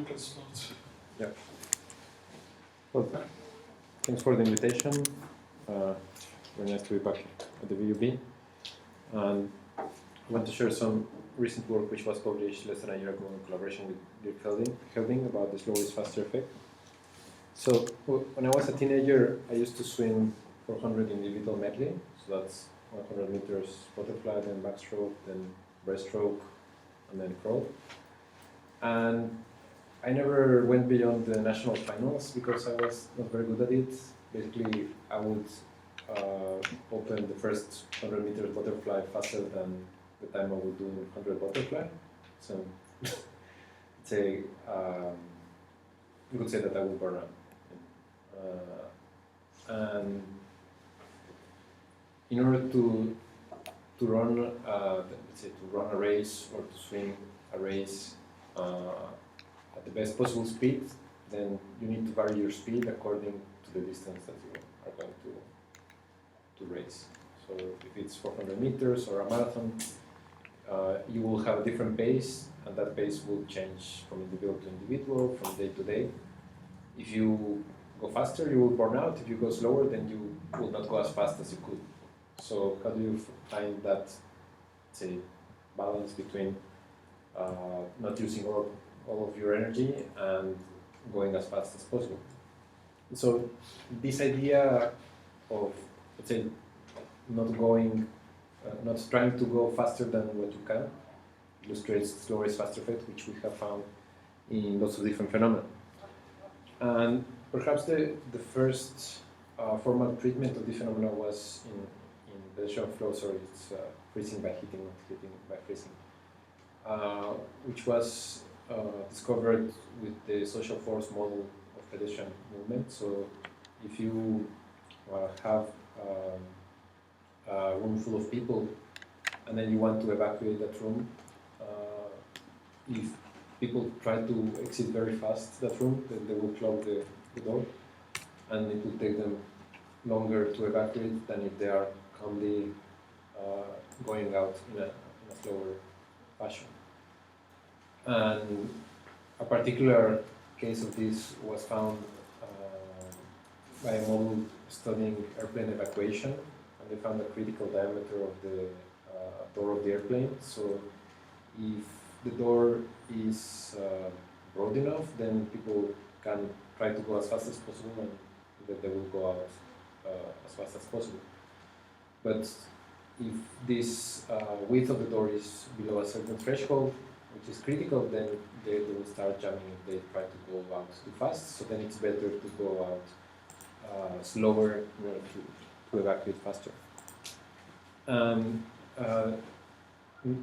press not. Yeah. Well, thanks for the invitation. Very nice to be back at the VUB. And I want to share some recent work which was published less than a year ago in collaboration with Dirk Helding about the slower is faster effect. So when I was a teenager, I used to swim 400 individual medley. So that's 100 meters butterfly, then backstroke, then breaststroke, and then crawl. And I never went beyond the national finals because I was not very good at it. Basically, I would open the first 100 meters butterfly faster than the time I would do 100 butterfly. So, say, you could say that I would burn out. And in order to run, let's say, to run a race or to swim a race at the best possible speed, then you need to vary your speed according to the distance that you are going to race. So if it's 400 meters or a marathon, you will have a different pace, and that pace will change from individual to individual, from day to day. If you go faster, you will burn out. If you go slower, then you will not go as fast as you could. So how do you find that, say, balance between not using all of your energy and going as fast as possible? So this idea of, let's say, not trying to go faster than what you can illustrates the slower is faster effect, which we have found in lots of different phenomena. And perhaps the first formal treatment of this phenomena was in pedestrian flow, so it's freezing by heating, not heating by freezing, which was discovered with the social force model of pedestrian movement. So if you have a room full of people and then you want to evacuate that room, if people try to exit very fast that room, then they will close the door, and it will take them longer to evacuate than if they are calmly going out in a slower fashion. And a particular case of this was found by a model studying airplane evacuation, and they found a critical diameter of the door of the airplane. So if the door is broad enough, then people can try to go as fast as possible, and that they will go out as fast as possible. But if this width of the door is below a certain threshold, which is critical, then they will start jamming if they try to go out too fast. So then it's better to go out slower in order to evacuate faster.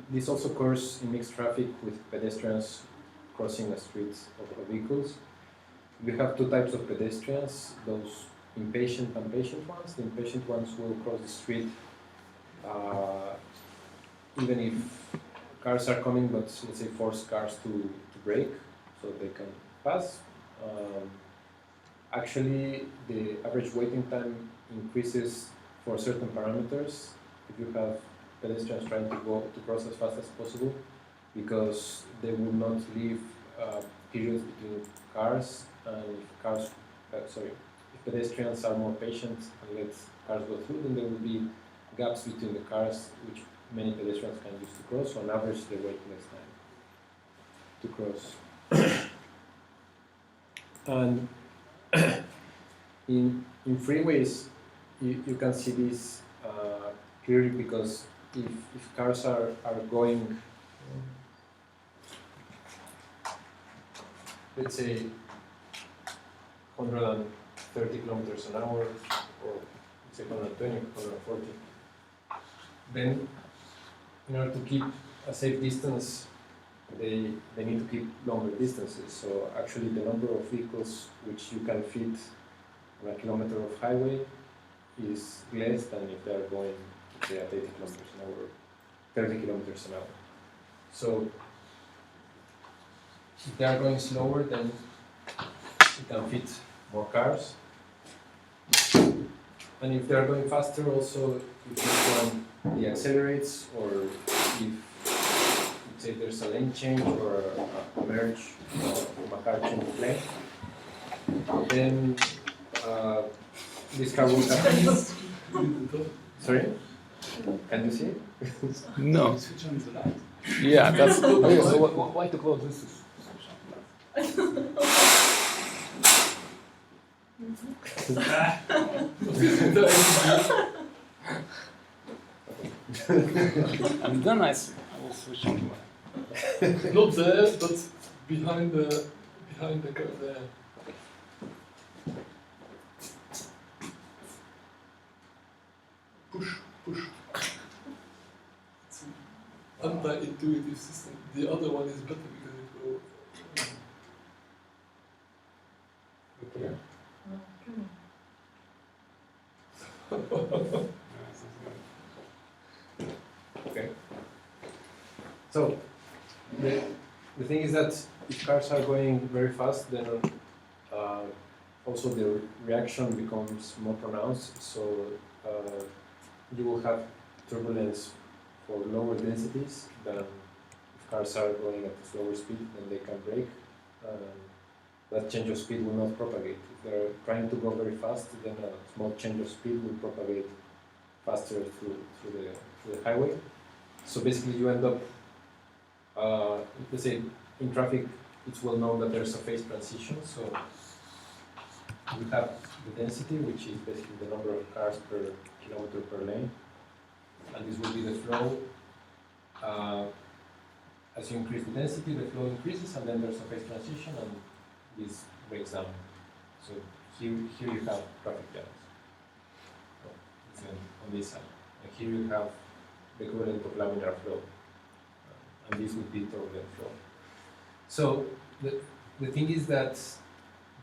This also occurs in mixed traffic with pedestrians crossing a street of vehicles. We have two types of pedestrians, those impatient and patient ones. The impatient ones will cross the street even if cars are coming, but let's say force cars to brake so they can pass. Actually, the average waiting time increases for certain parameters if you have pedestrians trying to cross as fast as possible, because they will not leave periods between cars, and if pedestrians are more patient and let cars go through, then there will be gaps between the cars which many pedestrians can use to cross. So on average, they wait less time to cross. And in freeways, you can see this clearly, because if cars are going, let's say, 130 kilometers an hour, or let's say 120, 140, then in order to keep a safe distance, they need to keep longer distances. So actually the number of vehicles which you can fit on a kilometer of highway is less than if they are going, say, at 80 kilometers an hour, 30 kilometers an hour. So if they are going slower, then you can fit more cars. And if they are going faster, also, if this one deaccelerates, or if say there's a lane change or a merge from a car change lane, then this car will have. Sorry? Can you see? No. Switch on the light. Yeah, that's. Okay, so why to close this? And then I will switch on. Not there, but behind the car there. Push. It's an anti-intuitive system. The other one is better because it will. Okay. Okay. So the thing is that if cars are going very fast, then also the reaction becomes more pronounced. So you will have turbulence for lower densities than if cars are going at a slower speed, then they can brake. That change of speed will not propagate. If they're trying to go very fast, then a small change of speed will propagate faster through the highway. So basically you end up, let's say in traffic, it's well known that there's a phase transition. So you have the density, which is basically the number of cars per kilometer per lane. And this will be the flow. As you increase the density, the flow increases, and then there's a phase transition, and this breaks down. So here you have traffic jams. It's on this side. And here you have the equivalent of laminar flow. And this would be turbulent flow. So the thing is that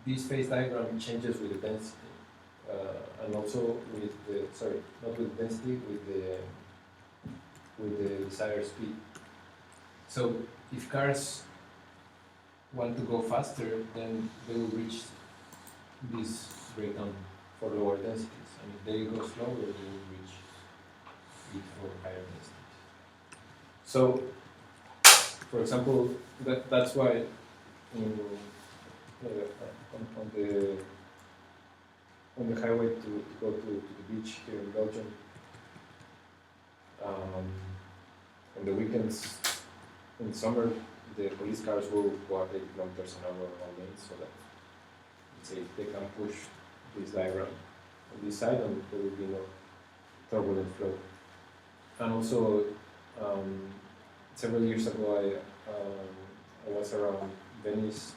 this phase diagram changes with the density. And also with the, sorry, not with the density, with the desired speed. So if cars want to go faster, then they will reach this breakdown for lower densities. And if they go slower, they will reach it for higher densities. So, for example, that's why on the highway to go to the beach here in Belgium, on the weekends, in summer, the police cars will go at 80 kilometers an hour on all lanes, so that, let's say, they can push this diagram on this side, and there will be no turbulent flow. And also, several years ago, I was around Venice,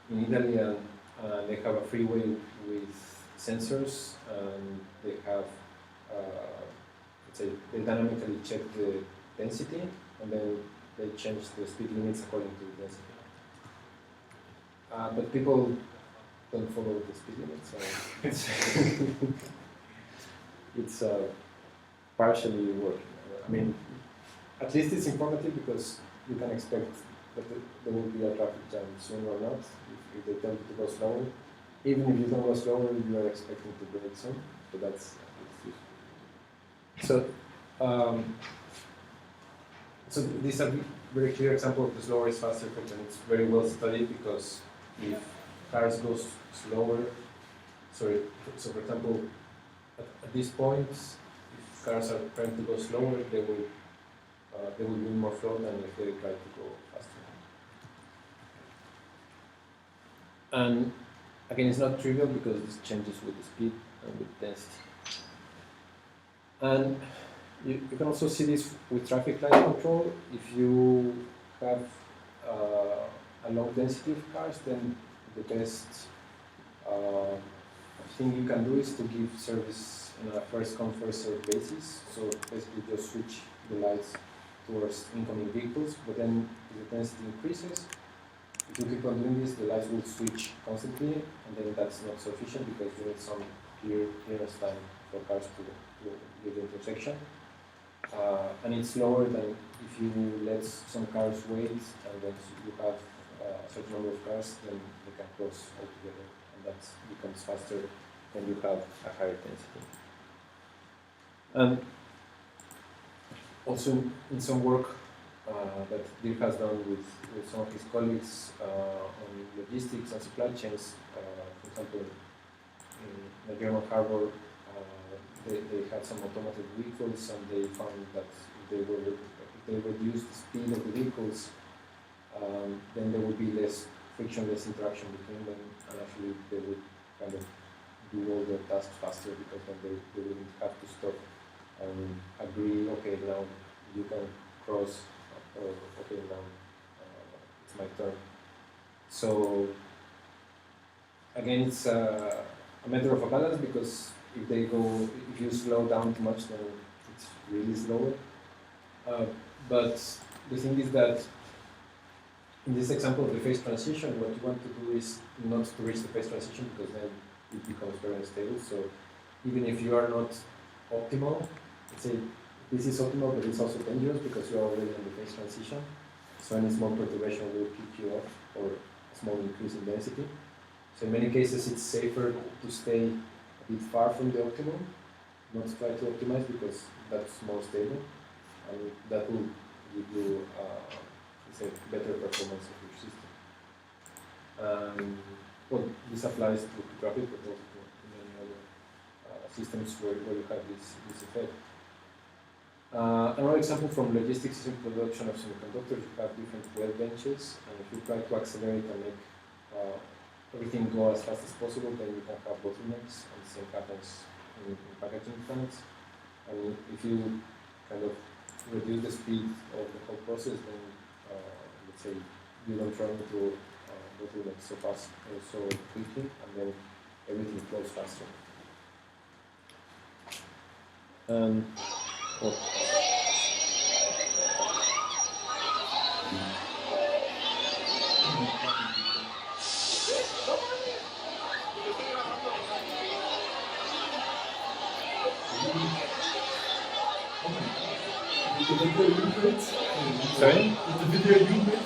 in Italy, and they have a freeway with sensors, and they have, let's say, they dynamically check the density, and then they change the speed limits according to the density. But people don't follow the speed limits, so it's partially working. I mean, at least it's informative because you can expect that there will be a traffic jam soon or not if they tell you to go slower. Even if you don't go slower, you are expecting to brake soon. So that's so. So this is a very clear example of the slower is faster effect, and it's very well studied because if cars go slower, so for example, at this point, if cars are trying to go slower, they will win more flow than if they try to go faster. And again, it's not trivial because this changes with the speed and with density. And you can also see this with traffic light control. If you have a low density of cars, then the best thing you can do is to give service on a first come first served basis. So basically just switch the lights towards incoming vehicles, but then if the density increases, if you keep on doing this, the lights will switch constantly, and then that's not sufficient because you need some clearance time for cars to leave the intersection. And it's lower than if you let some cars wait, and then you have a certain number of cars, then they can cross altogether, and that becomes faster when you have a higher density. And also in some work that Dirk has done with some of his colleagues on logistics and supply chains. For example, in the German harbor, they had some automated vehicles, and they found that if they reduced the speed of the vehicles, then there would be less frictionless interaction between them, and actually they would kind of do all their tasks faster, because then they wouldn't have to stop and agree, okay, now you can cross, or okay, now it's my turn. So again, it's a matter of a balance, because if you slow down too much, then it's really slower. But the thing is that in this example of the phase transition, what you want to do is not to reach the phase transition, because then it becomes very unstable. So even if you are not optimal, let's say this is optimal, but it's also dangerous because you are already in the phase transition. So any small perturbation will kick you off, or a small increase in density. So in many cases, it's safer to stay a bit far from the optimum, not try to optimize, because that's more stable, and that will give you say, better performance of your system. Well, this applies to traffic, but also to many other systems where you have this effect. Another example from logistics is in production of semiconductors. You have different well benches, and if you try to accelerate and make everything go as fast as possible, then you can have bottlenecks, and the same happens in packaging plants. And if you kind of reduce the speed of the whole process, then let's say you don't run into bottlenecks so fast or so quickly, and then everything flows faster. Well, The video you made? sorry? The video you made?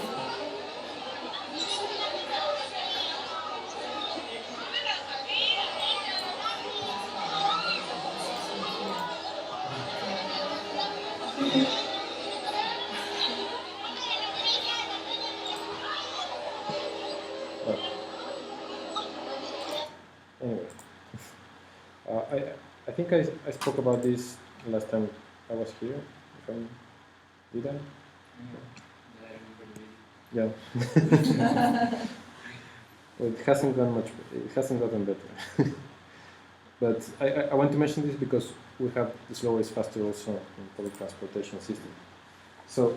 Anyway, I think I spoke about this last time I was here. If I did I? Yeah. Well, it hasn't gone much. It hasn't gotten better. But I want to mention this because we have the slower is faster also in public transportation system. So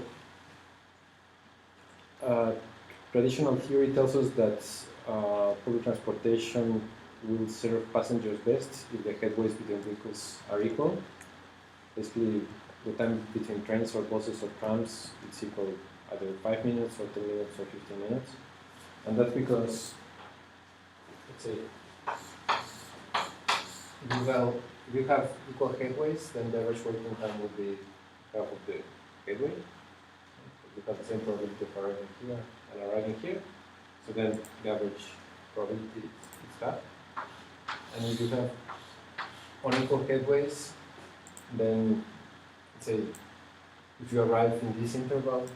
traditional theory tells us that public transportation will serve passengers best if the headways between vehicles are equal. Basically, the time between trains or buses or trams is equal either 5 minutes or 10 minutes or 15 minutes. And that's because, let's say, if you have equal headways, then the average waiting time will be half of the headway. You have the same probability of arriving here and arriving here. So then the average probability is that. And if you have unequal headways, then let's say if you arrive in this interval,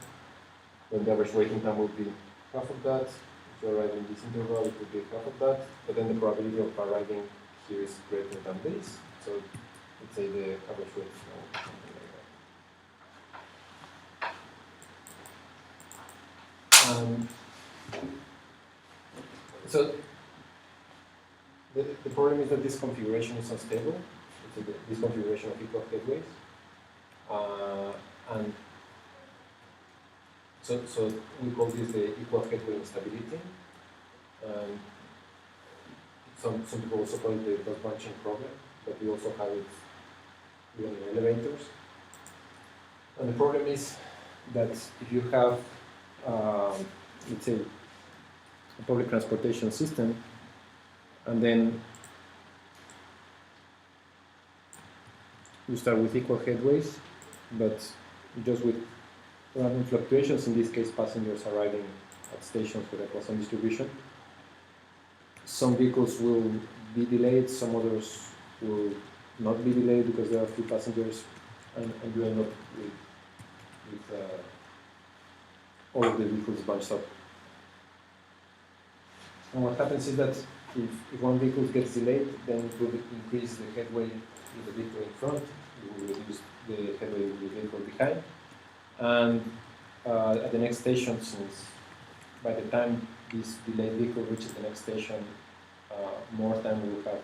then the average waiting time will be half of that. If you arrive in this interval, it will be half of that. But then the probability of arriving here is greater than this. So let's say the average waiting time will be something like that. So the problem is that this configuration is unstable. It's this configuration of equal headways. And so we call this the equal headway instability. Some people also call it the dot bunching problem, but we also have it even in elevators. And the problem is that if you have, let's say, a public transportation system, and then you start with equal headways, but just with random fluctuations, in this case passengers arriving at stations with a Poisson distribution. Some vehicles will be delayed, some others will not be delayed because there are few passengers, and you end up with all of the vehicles bunch up. And what happens is that if one vehicle gets delayed, then it will increase the headway with the vehicle in front, it will reduce the headway with the vehicle behind. And at the next station, since by the time this delayed vehicle reaches the next station, more time will have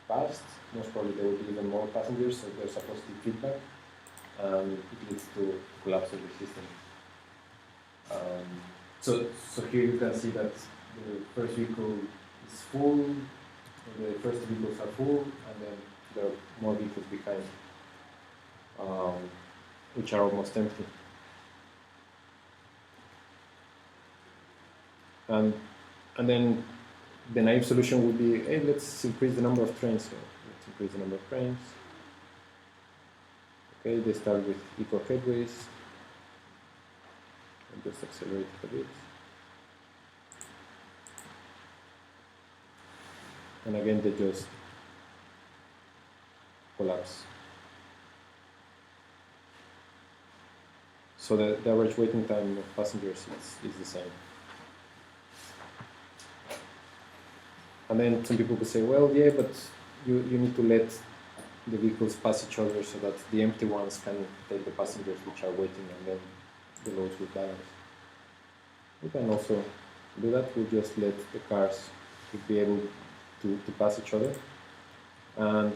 passed. Most probably there will be even more passengers, so there's a positive feedback. It leads to collapse of the system. So here you can see that the first vehicle is full, the first vehicles are full, and then there are more vehicles behind, which are almost empty. And then the naive solution would be, hey, let's increase the number of trains. So let's increase the number of trains. Okay, they start with equal headways. And just accelerate it a bit. And again, they just collapse. So the average waiting time of passengers is the same. And then some people could say, well, yeah, but you need to let the vehicles pass each other so that the empty ones can take the passengers which are waiting, and then the loads will balance. We can also do that. We'll just let the cars be able to pass each other. And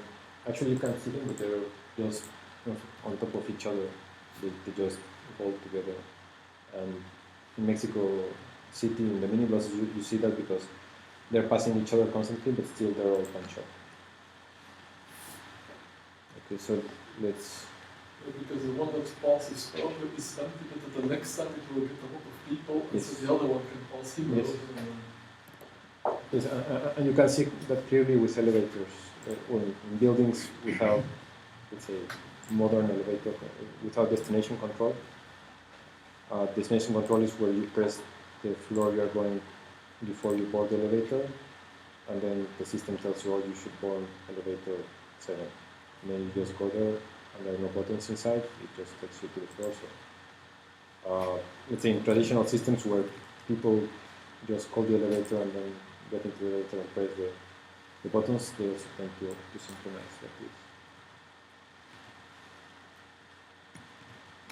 actually you can see them, but they're just on top of each other. They just hold together. And in Mexico City, in the minibuses, you see that because they're passing each other constantly, but still they're all bunched up. Okay, so let's... Because the one that passes earlier is empty, but at the next time it will get a lot of people, Yes. so the other one can pass him. Yes. Yes, and you can see that clearly with elevators. Or in buildings without, let's say, modern elevator, without destination control. Destination control is where you press the floor you are going before you board the elevator, and then the system tells you, oh, you should board elevator 7. And then you just go there, and there are no buttons inside, it just takes you to the floor. So, let's say in traditional systems where people just call the elevator and then get into the elevator and press the buttons, they also tend to synchronize like this.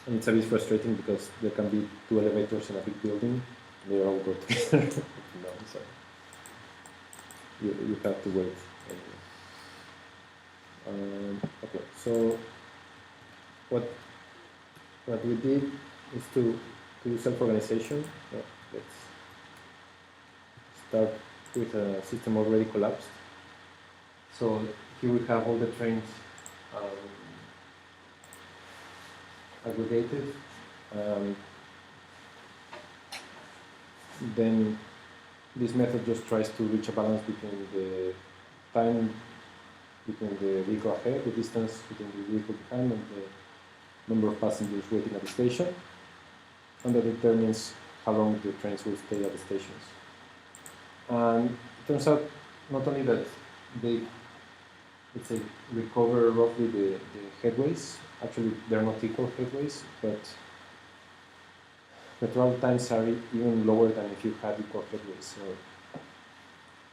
And it's a bit frustrating because there can be 2 elevators in a big building, and they all go together. So you have to wait. Okay, so what we did is to do self-organization. Let's start with a system already collapsed. So here we have all the trains aggregated. Then this method just tries to reach a balance between the time between the vehicle ahead, the distance between the vehicle behind, and the number of passengers waiting at the station, and that determines how long the trains will stay at the stations. And it turns out not only that they, let's say, recover roughly the headways. Actually, they're not equal headways, but the travel times are even lower than if you had equal headways. So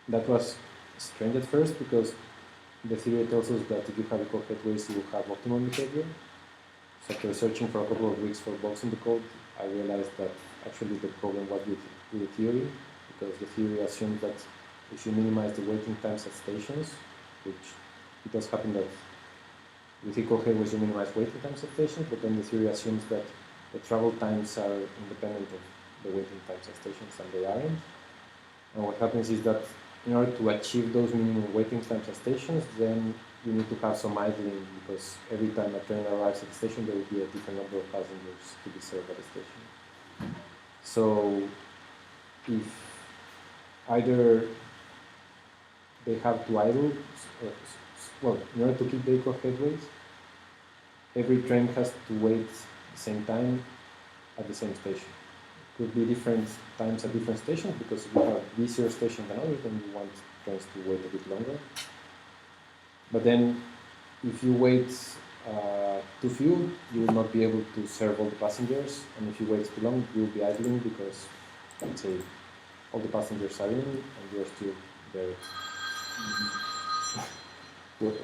that was strange at first, because the theory tells us that if you have equal headways, you will have optimum behavior. So after searching for a couple of weeks for bugs in the code, I realized that actually the problem was with the theory, because the theory assumes that if you minimize the waiting times at stations, which it does happen that with equal headways you minimize waiting times at stations, but then the theory assumes that the travel times are independent of the waiting times at stations, and they aren't. And what happens is that in order to achieve those minimum waiting times at stations, then you need to have some idling, because every time a train arrives at the station, there will be a different number of passengers to be served at the station. So if either they have to idle, well, in order to keep the equal headways, every train has to wait the same time at the same station. It could be different times at different stations, because if you have busier stations than others, then you want trains to wait a bit longer. But then, if you wait too few, you will not be able to serve all the passengers, and if you wait too long, you will be idling because, let's say, all the passengers are in, and you're still there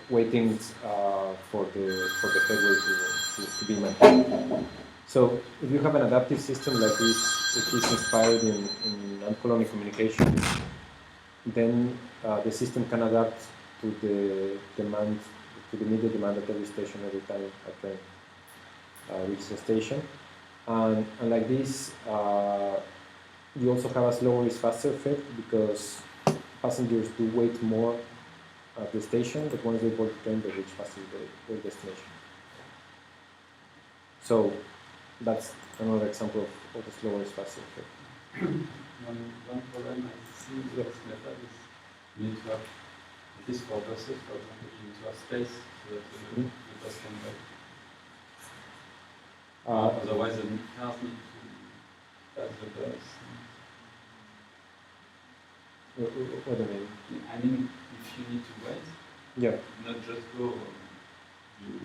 waiting for the headway to be maintained. So if you have an adaptive system like this, which is inspired in non-colonial communication, then the system can adapt to the demand, to the immediate demand at every station every time a train reaches a station. And like this, you also have a slower is faster effect because passengers do wait more at the station, but once they board the train, they reach faster their destination. So that's another example of the slower is faster effect. One problem I see with this method is you need to have, at least for buses, for example, you need to have space so that the bus can wait. Otherwise, the cars need to pass the bus. What do you mean? I mean, if you need to wait, Yeah. not just go, you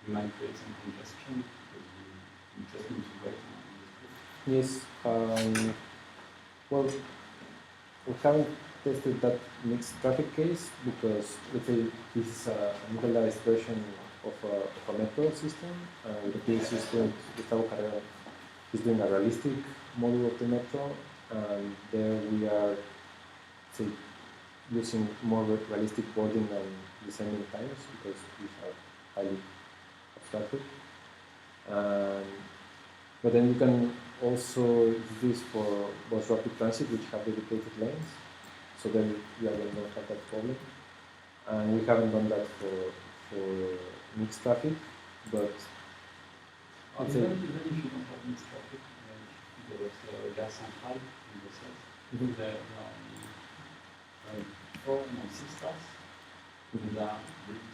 might create some congestion because you just need to wait. Yes. Well, we haven't tested that mixed traffic case because, let's say, this is a modernized version of a metro system. The case is Gustavo Carrera is doing a realistic model of the metro, and there we are, say, using more realistic boarding and descending times because these are highly abstracted. But then you can also use this for bus rapid transit, which have dedicated lanes. So then you will not have that problem. And we haven't done that for mixed traffic, but Even if you don't have mixed traffic, there was Gare Centrale in the south. There are 4 and 6 cars. There are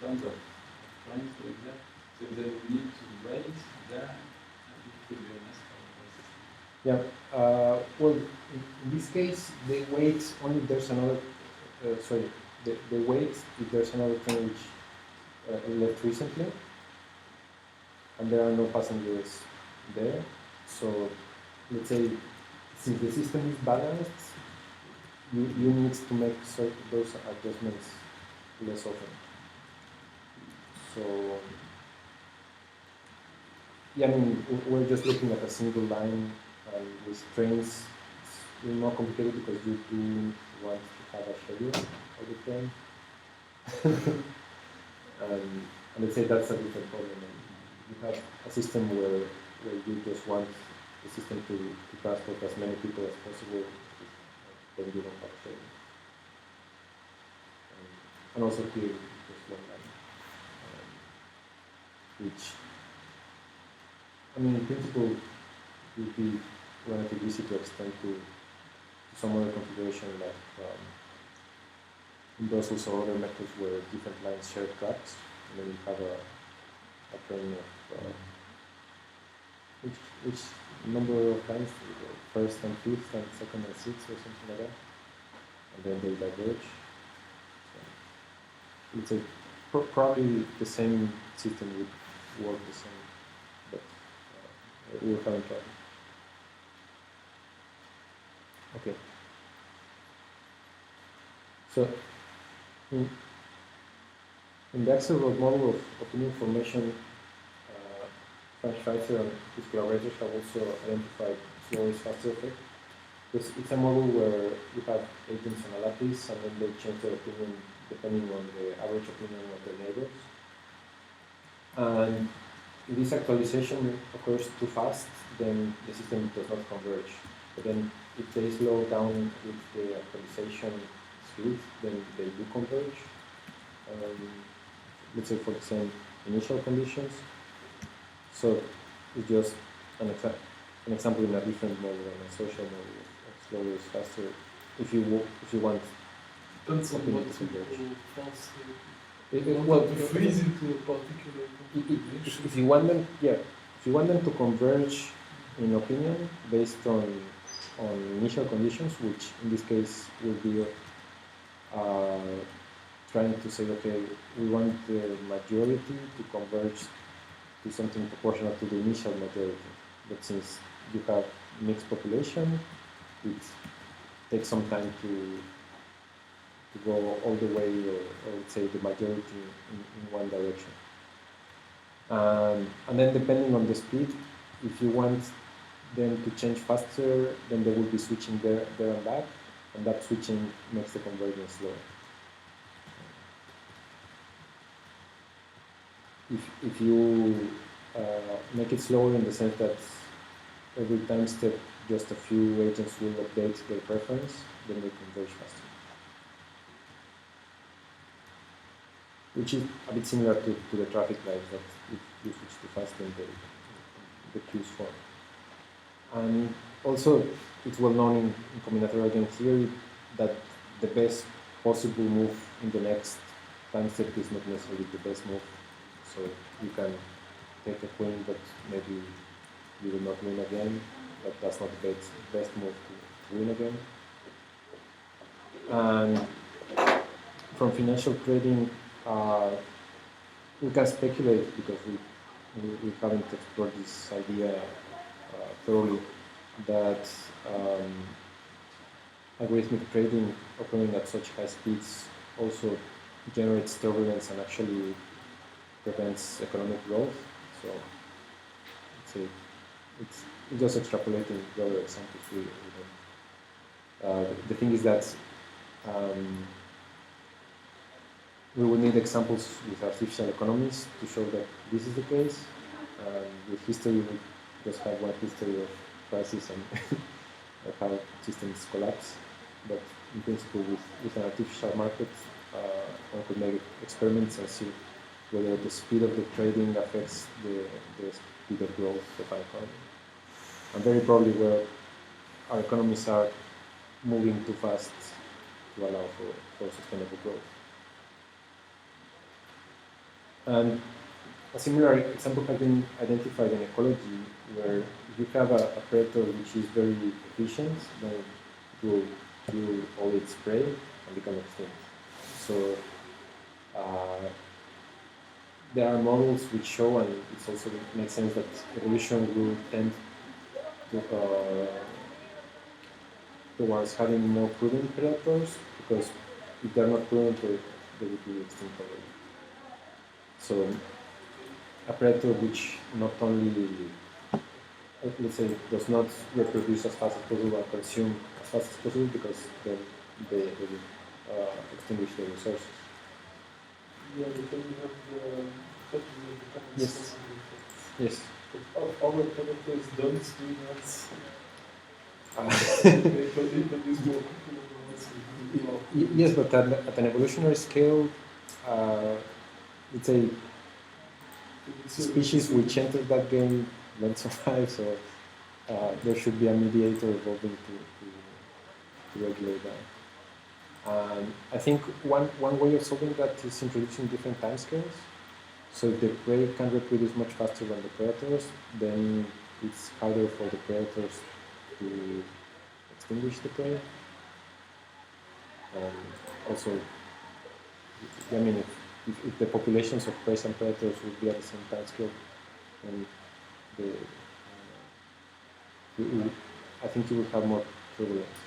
tons of trains going there. So they will need to wait there, and it could be a mess for the system. Yeah. Well, in this case, they wait only if there's another. They wait if there's another train which left recently, and there are no passengers there. So, let's say, since the system is balanced, you need to make those adjustments less often. So, yeah, I mean, we're just looking at a single line, and with trains, it's more complicated because you do want to have a schedule of the train. And let's say that's a different problem. You have a system where you just want the system to transport as many people as possible, then you don't have a schedule. And also here, just one line, which, I mean, in principle, would be relatively easy to extend to some other configuration like in Brussels or other metros where different lines share tracks, and then you have a train of which number of lines, first and fifth and second and sixth or something like that, and then they diverge. So it's probably the same system would work the same, but we haven't tried. Okay. So, in the Axel Road model of opinion formation, Frank Schweitzer and his collaborators have also identified slower is faster effect. It's a model where you have agents on a lattice and then they change their opinion depending on the average opinion of their neighbors. And if this actualization occurs too fast, then the system does not converge. But then if they slow down with the actualization speed, then they do converge. Let's say for the same initial conditions. So it's just an example in a different model, and a social model of slower is faster. If you want, depends on what to you force. Well, to freeze into a particular configuration. if you want them to converge in opinion based on initial conditions, which in this case will be trying to say, okay, we want the majority to converge to something proportional to the initial majority. But since you have mixed population, it takes some time to go all the way, or let's say the majority in one direction. And then depending on the speed, if you want them to change faster, then they will be switching there and back, and that switching makes the convergence slower. If you make it slower in the sense that every time step just a few agents will update their preference, then they converge faster. Which is a bit similar to the traffic lights, that if you switch too fast, then the queues form. And also, it's well known in combinatorial game theory that the best possible move in the next time step is not necessarily the best move. So you can take a queen, but maybe you will not win again. But that's not the best move to win again. And from financial trading, we can speculate because we haven't explored this idea thoroughly, that algorithmic trading occurring at such high speeds also generates turbulence and actually prevents economic growth. So it's just extrapolating the other examples we don't. The thing is that we will need examples with artificial economies to show that this is the case. With history, we just have one history of crisis and of how systems collapse. But in principle, with an artificial market, one could make experiments and see whether the speed of the trading affects the speed of growth of an economy. And very probably where our economies are moving too fast to allow for sustainable growth. And a similar example has been identified in ecology, where if you have a predator which is very efficient, then it will kill all its prey and become extinct. So there are models which show, and it also makes sense, that evolution will tend to, towards having more prudent predators, because if they're not prudent, they would be extinct already. So a predator which not only, let's say, does not reproduce as fast as possible and consume as fast as possible, because then they will extinguish their resources. Yeah, but then you have the Yes. Yes. Other predators don't do that. Yes, but at an evolutionary scale, let's say, species which enter that game won't survive, so there should be a mediator evolving to regulate that. I think one way of solving that is introducing different timescales. So if the prey can reproduce much faster than the predators, then it's harder for the predators to extinguish the prey. Also, I mean, if the populations of prey and predators would be at the same time scale, then I think you will have more turbulence.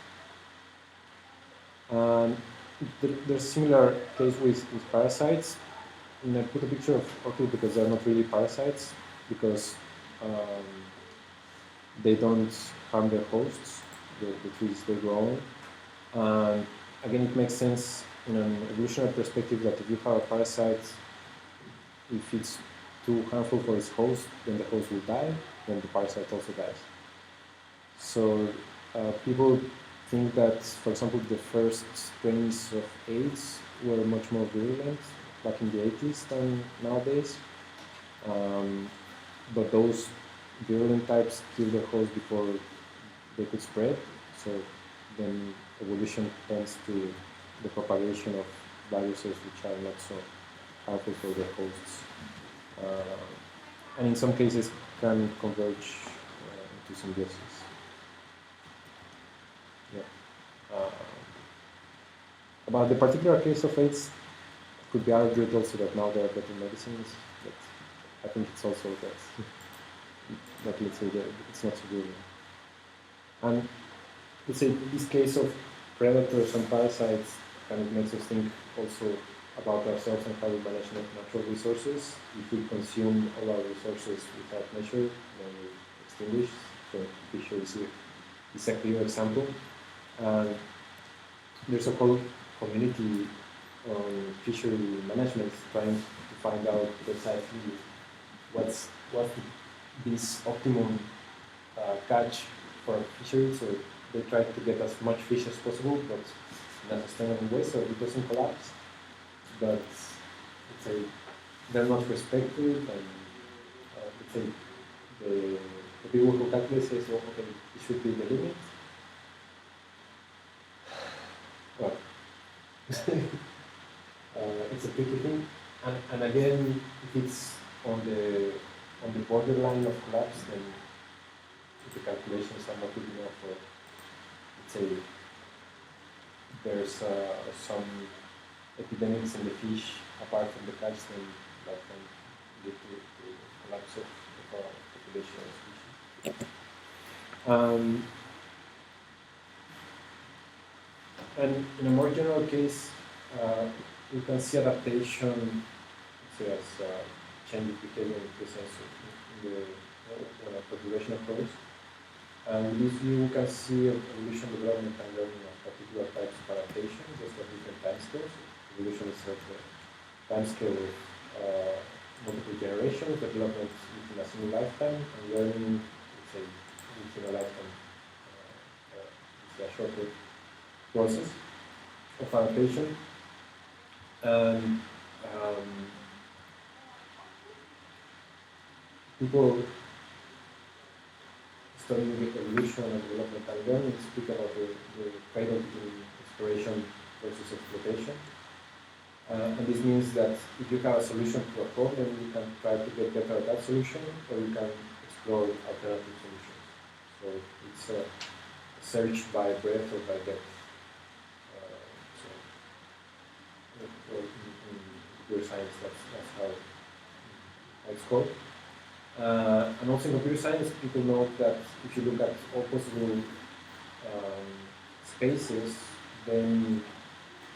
There's a similar case with parasites. And I put a picture of orchids because they're not really parasites, because they don't harm their hosts, the trees they grow on. And again, it makes sense in an evolutionary perspective that if you have a parasite, if it's too harmful for its host, then the host will die, then the parasite also dies. So people think that, for example, the first strains of AIDS were much more virulent back in the 80s than nowadays. But those virulent types killed their host before they could spread. So then evolution tends to the propagation of viruses which are not so harmful for their hosts. And in some cases can converge into symbiosis. Yeah. About the particular case of AIDS, could be argued also that now there are better medicines, but I think it's also that, let's say, that it's not so good. And let's say this case of predators and parasites kind of makes us think also about ourselves and how we manage natural resources. If we consume all our resources without measure, then we extinguish. So fisheries is a clear example. And there's a whole community on fishery management trying to find out precisely what's this optimum catch for a fishery. So they try to get as much fish as possible, but in a sustainable way so it doesn't collapse. But let's say they're not respected, and let's say the people who calculate say, well, okay, it should be the limit. Well, it's a tricky thing, and again, if it's on the borderline of collapse, then the calculations are not good enough. For, let's say there's some epidemics in the fish apart from the catch, then that can lead to the collapse of a population of species. And in a more general case, we can see adaptation, say, as change of behavior in the sense of when a population occurs. And with this view, we can see evolution, development, and learning of particular types of adaptation, just at different time scales. Evolution is sort of the time scale of multiple generations, development within a single lifetime, and learning, let's say, within a lifetime. It's a shorter process of adaptation. And people studying evolution and development and learning speak about the trade-off between exploration versus exploitation. And this means that if you have a solution to a problem, you can try to get better at that solution, or you can explore alternative solutions. So it's a search by breadth or by depth. In computer science, that's how it's called. And also in computer science, people know that if you look at all possible spaces, then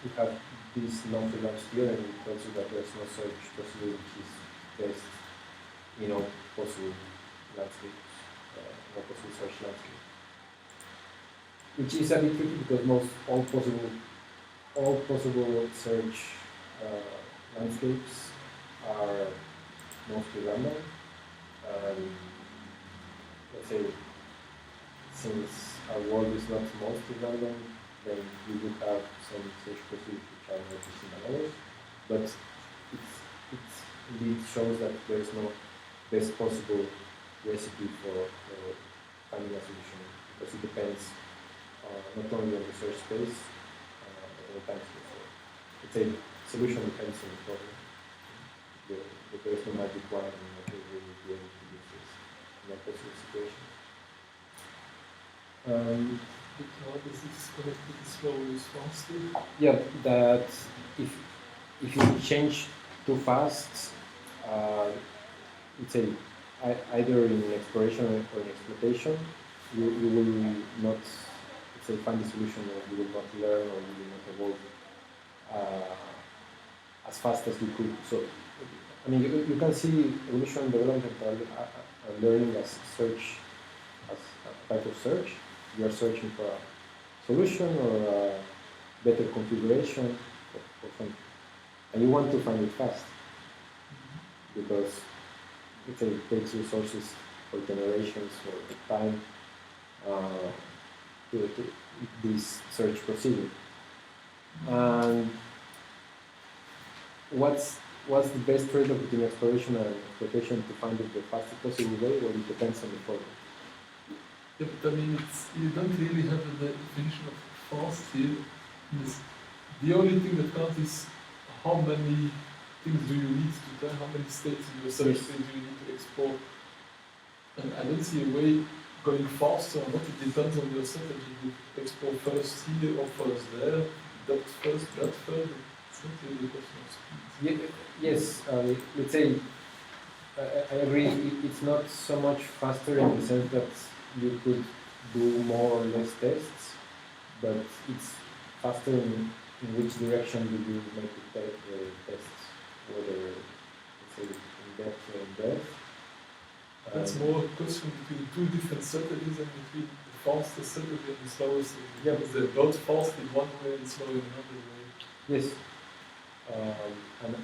you have this non-freelance theorem, which tells you that there's no search possibility which is best in all possible landscapes, no possible search landscape. Which is a bit tricky because all possible search landscapes are mostly random. Let's say, since our world is not mostly random, then we would have some search procedures which are more efficient than others. But it indeed shows that there is no best possible recipe for finding a solution, because it depends not only on the search space, but on the time scale. So, let's say, solution depends on the problem. There is no magic wand, and okay, we will be able to use this in a possible situation. How does this connect with the slow response to? Yeah, that if you change too fast, let's say either in exploration or in exploitation, you will not, let's say, find a solution, or you will not learn, or you will not evolve as fast as you could. So, I mean, you can see evolution, development, and learning as search, as a type of search. You are searching for a solution or a better configuration of something, and you want to find it fast because it takes resources for generations or time to this search procedure. And what's the best trade-off between exploration and exploitation to find it the fastest possible way? Well, it depends on the problem. Yeah, but I mean, you don't really have a definition of fast here. The only thing that counts is how many things do you need to tell, how many states in your search space do you need to explore. And I don't see a way going faster or not. It depends on your strategy. You explore first here or first there, that first, that further. It's not really a question of speed. Yes, let's say I agree. It's not so much faster in the sense that you could do more or less tests, but it's faster in which direction do you make the tests, whether let's say in depth or in breadth. That's more a question between two different strategies and between the fastest strategy and the slowest strategy. Yeah, because they're both fast in one way and slow in another way. Yes. And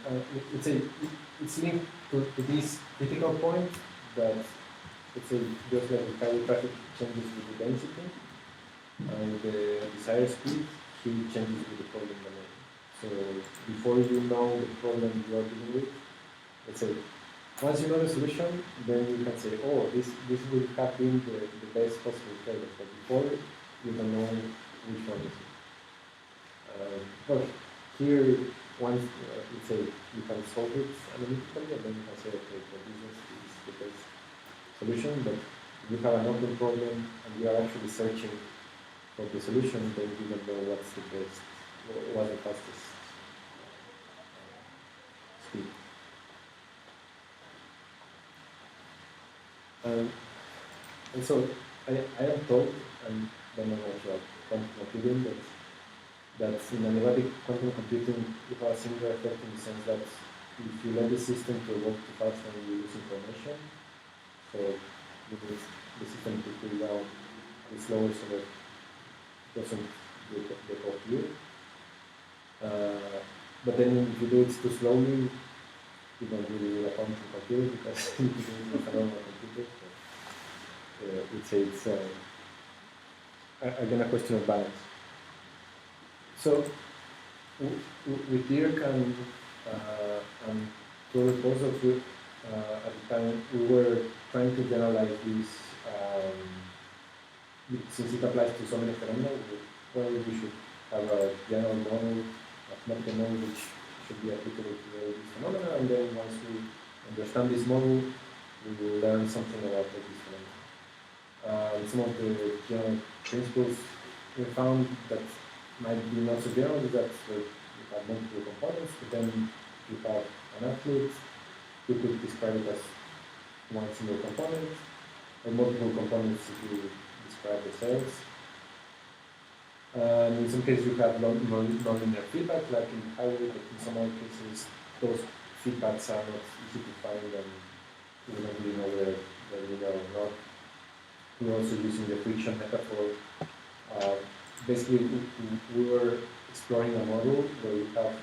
let's say it's linked to this critical point that, let's say, just like the carrier traffic changes with the density and with the desired speed, heat changes with the problem domain. So before you know the problem you are dealing with, let's say, once you know the solution, then you can say, oh, this will have been the best possible trade-off. But before, you don't know which one is it. But here, once, let's say, you can solve it analytically, and then you can say, okay, for business, this is the best solution. But if you have an open problem and you are actually searching for the solution, then you don't know what's the best, what's the fastest speed. And so I am told, and then I'm not quantum computing, that in adiabatic quantum computing you have a similar effect in the sense that if you let the system to evolve too fast then you lose information, so you need the system to cool down the slower so that it doesn't get off you. But then if you do it too slowly, you don't really need a quantum computer because you do it with a normal computer. So, it's again a question of balance. So with Dirk and two other postdocs, at the time we were trying to generalize this. Since it applies to so many phenomena, well, we should have a general model, a mathematical model which should be applicable to all these phenomena, and then once we understand this model, we will learn something about all these phenomena. Some of the general principles we found that might be not so general is that you have multiple components, but then you have an athlete, you could describe it as one single component, or multiple components if you describe the cells. In some cases you have non-linear feedback, like in highway, but in some other cases those feedbacks are not easy to find and you don't really know whether they're linear or not. We're also using the friction metaphor. Basically, we were exploring a model where we have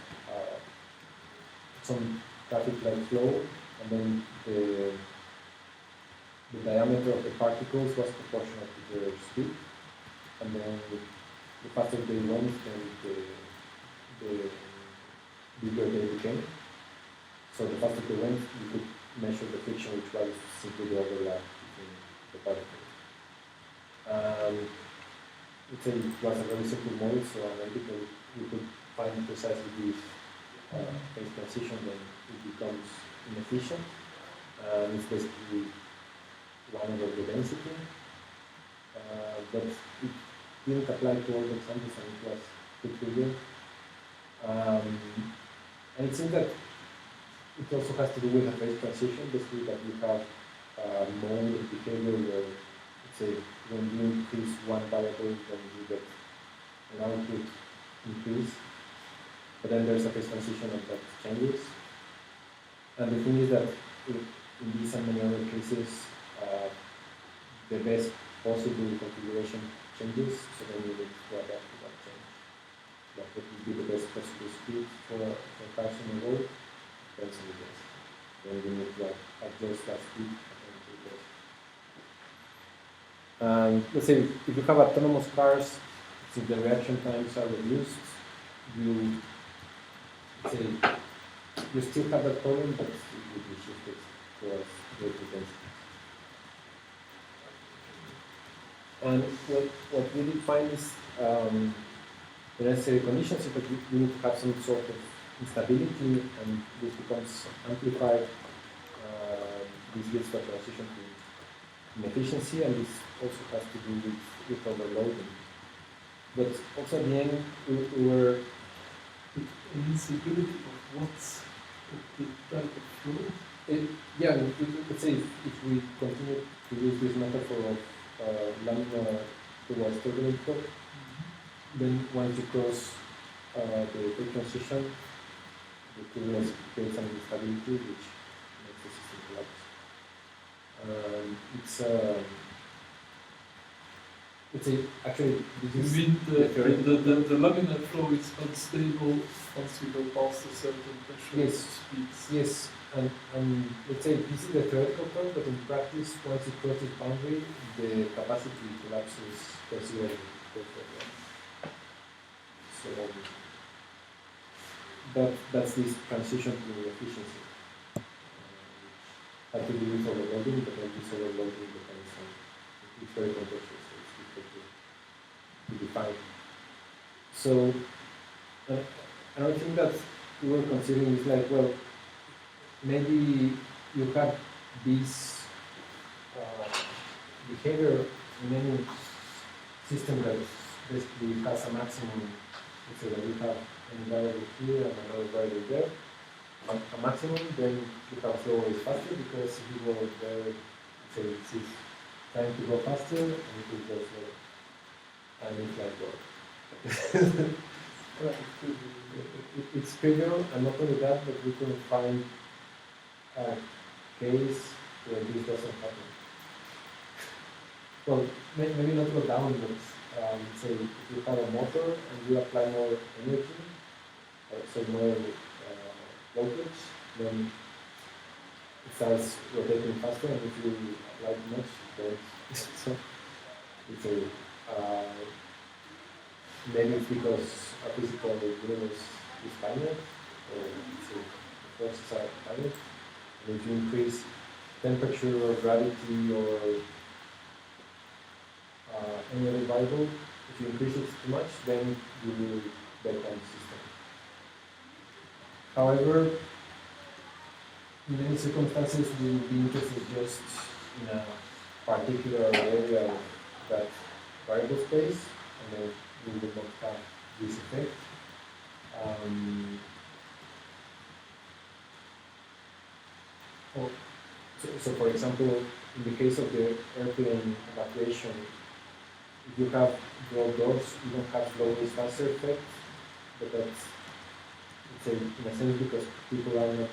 some traffic light flow, and then the diameter of the particles was proportional to their speed, and then the faster they went, then the bigger they became. So the faster they went, you could measure the friction, which was simply the overlap between the particles. Let's say it was a very simple model, so analytically we could find precisely this phase transition, then it becomes inefficient. It's basically 1 over the density, but it didn't apply to all the examples and it was too trivial. And it seems that it also has to do with a phase transition, basically that you have a mode of behavior where, let's say, when you increase one variable, then you get an output increase, but then there's a phase transition and that changes. And the thing is that in these and many other cases, the best possible configuration changes, so then you need to adapt to that change. But what would be the best possible speed for cars on the road depends on the best. Then you need to adjust that speed according to the best. Let's say if you have autonomous cars, since the reaction times are reduced, you say you still have that problem, but it will be shifted towards greater density. And what we did find is the necessary conditions is that you need to have some sort of instability, and this becomes amplified. This leads to a transition to inefficiency, and this also has to do with overloading. But also at the end, we were instability of what? the type of flow. Yeah, let's say if we continue to use this metaphor of laminar towards turbulent flow, then once you cross the phase transition, the turbulence creates an instability which makes the system collapse. Actually, You this is mean the theoretical. the laminar flow is unstable once we go past a certain pressure Yes. speeds. Yes, and let's say this is the theoretical term, but in practice, once you cross this boundary, the capacity collapses considerably. So that's this transition to efficiency. Had to do with overloading, but then this overloading depends on, it's very contextual, so it's difficult to define. So another thing that we were considering is like, well, maybe you have this behavior in any system that basically has a maximum. Let's say that you have any variable here and another variable there. A maximum, then you have flow is faster because if you go there, say it's trying to go faster and it will go slower. And it's like, well, it's trivial, and not only that, but we can find a case where this doesn't happen. Well, maybe not go down, but say if you have a motor and you apply more energy, so more voltage, then it starts rotating faster, and if you apply too much, then so it's maybe it's because a physical universe is finite, or the forces are finite, and if you increase temperature or gravity or any other variable, if you increase it too much, then you will break down the system. However, in many circumstances, we will be interested just in a particular area of that variable space, and then we will not have this effect. So for example, in the case of the airplane evacuation, if you have broad doors, you don't have slow release faster effect, but that's in a sense because people are not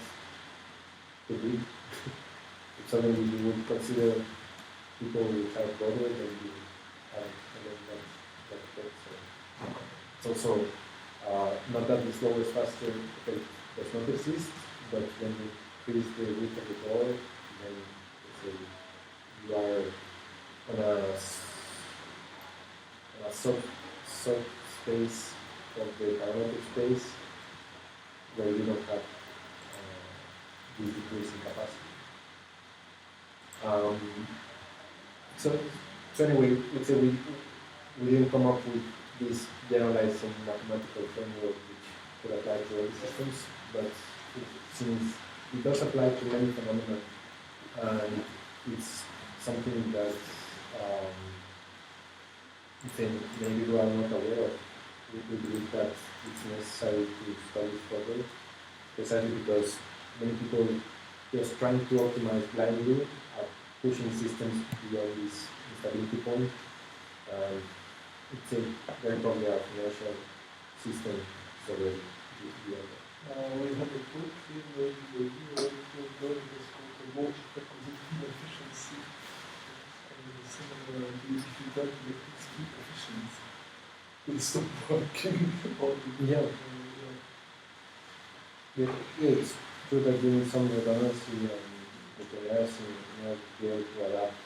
too big. Suddenly you would consider people which are broader than you have, and then that effect. So it's also not that the slow is faster effect does not exist, but when you increase the width of the door, then you are on a sub-space of the parametric space where you don't have this decrease in capacity. So anyway, let's say we didn't come up with this generalized mathematical framework which could apply to all the systems, but since it does apply to many phenomena, and it's something that maybe we are not aware of, we believe that it's necessary to study further, precisely because many people just trying to optimize blindly are pushing systems beyond this instability point. It's very probably our commercial system is already beyond that. We have a book here where we wrote called the Water Acquisition Efficiency. Similar ideas, if you try to make it speed efficient, it'll stop working. It's true that you need some redundancy and repairs in order to be able to adapt.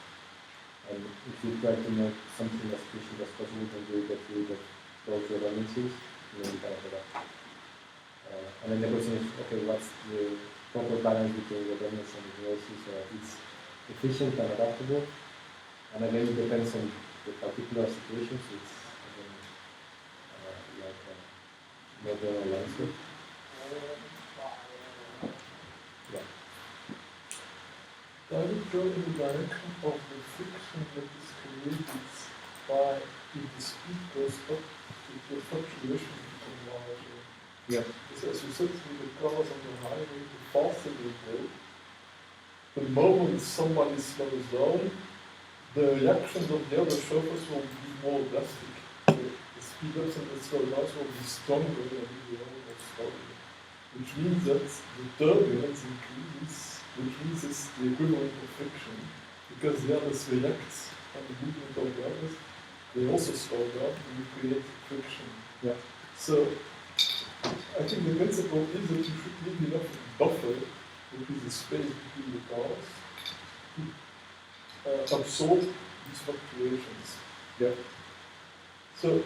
And if you try to make something as efficient as possible, then you get rid of those redundancies, and then you cannot adapt. And then the question is, okay, what's the proper balance between redundancy and redundancy so that it's efficient and adaptable? And again, it depends on the particular situation, so it's like a more general answer. Yeah. I would go in the direction of the friction that is created by if the speed goes up, the fluctuation becomes larger. Yeah. Because as you said, with the cars on the highway, the faster they go, the moment somebody slows down, the reactions of the other chauffeurs will be more drastic. The speed ups and the slow downs will be stronger than the other slower. Which means that the turbulence increases, which means it's the equivalent of friction, because the others react on the movement of the others, they also slow down and you create friction. Yeah. So I think the principle is that you should leave enough buffer, which is the space between the cars, to absorb these fluctuations. Yeah. So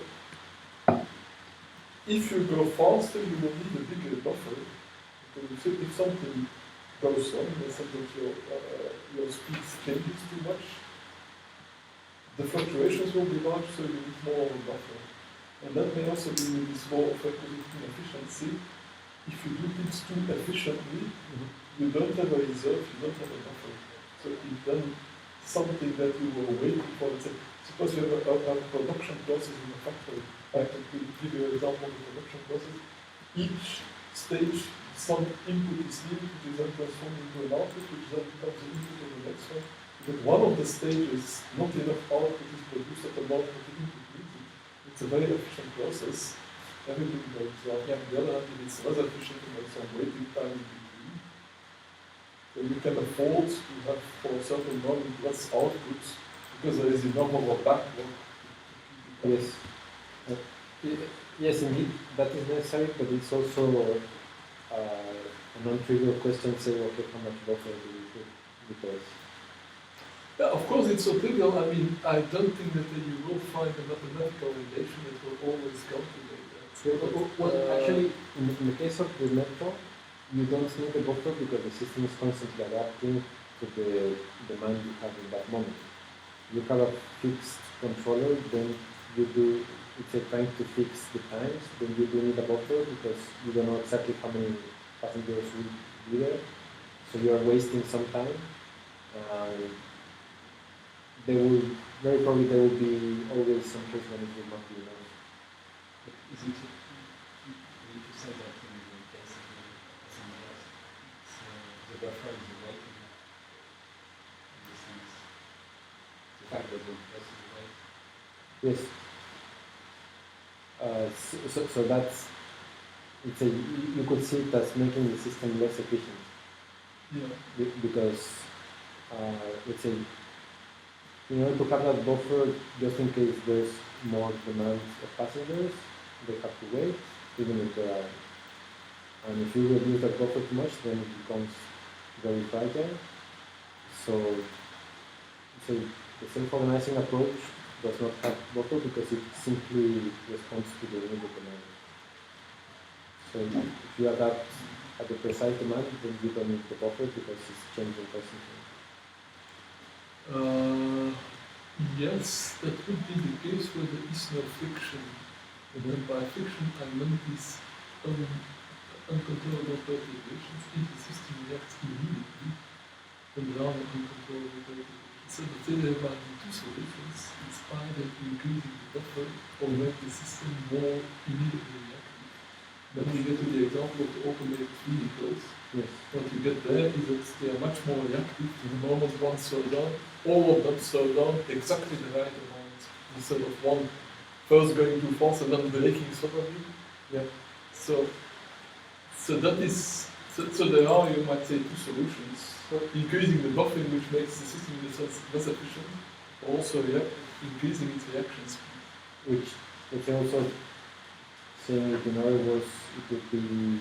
if you go faster, you will need a bigger buffer. Because if something goes wrong, let's say that your speed changes too much, the fluctuations will be large, so you need more of a buffer. And that may also be with this law of acquisition efficiency. If you do things too efficiently, you don't have a reserve, you don't have a buffer. So you've done something that you were waiting for. Let's say, suppose you have a production process in a factory. I can give you an example of the production process. Each stage, some input is needed, which is then transformed into an output, which then becomes the input of the next one. But one of the stages, not enough output is produced at the moment of the input needs it. It's a very efficient process. Everything goes well. Yeah. On the other hand, if it's less efficient, you have some waiting time in between. So you can afford to have for a certain moment less output because there is enough of a backlog. Yes. Yes, indeed, that is necessary, but it's also a non-trivial question. Say, okay, how much buffer do we put? Because yeah, of course, it's so trivial. I mean, I don't think that you will find a mathematical relation that will always calculate that. well, actually, in the case of the metro, you don't need a buffer because the system is constantly adapting to the demand you have in that moment. You have a fixed controller, then you do, it's a trying to fix the times, then you do need a buffer because you don't know exactly how many passengers will be there. So you are wasting some time. Very probably there will be always some case when it will not be enough. Isn't it, you need to say that in the case of SMRs, the buffer is the weight in the sense, the fact that the buffer is the weight. Yes. So that's, it's a, you could see it as making the system less efficient. Yeah. Because, let's say, in order to have that buffer, just in case there's more demand of passengers, they have to wait, even if there are. And if you reduce that buffer too much, then it becomes very fragile. So, the self-organizing approach does not have buffer because it simply responds to the need of demand. So if you adapt at the precise demand, then you don't need the buffer because it's changing constantly. Yes, that would be the case where there is no friction. And by friction, I meant these uncontrollable perturbations if the system reacts immediately, then there are no uncontrollable perturbations. So the theory about the two solutions is either increasing the buffer or make the system more immediately reactive. Then we get to the example of the automated vehicles. Yes. What you get there is that they are much more reactive to the moment one slows down. All of them slow down exactly the right amount instead of one first going too fast and then braking suddenly. Yeah. So that is so there are, you might say, two solutions. Increasing the buffering, which makes the system in a sense less efficient, also increasing its reaction speed. Which can also, saying it in other words, it could be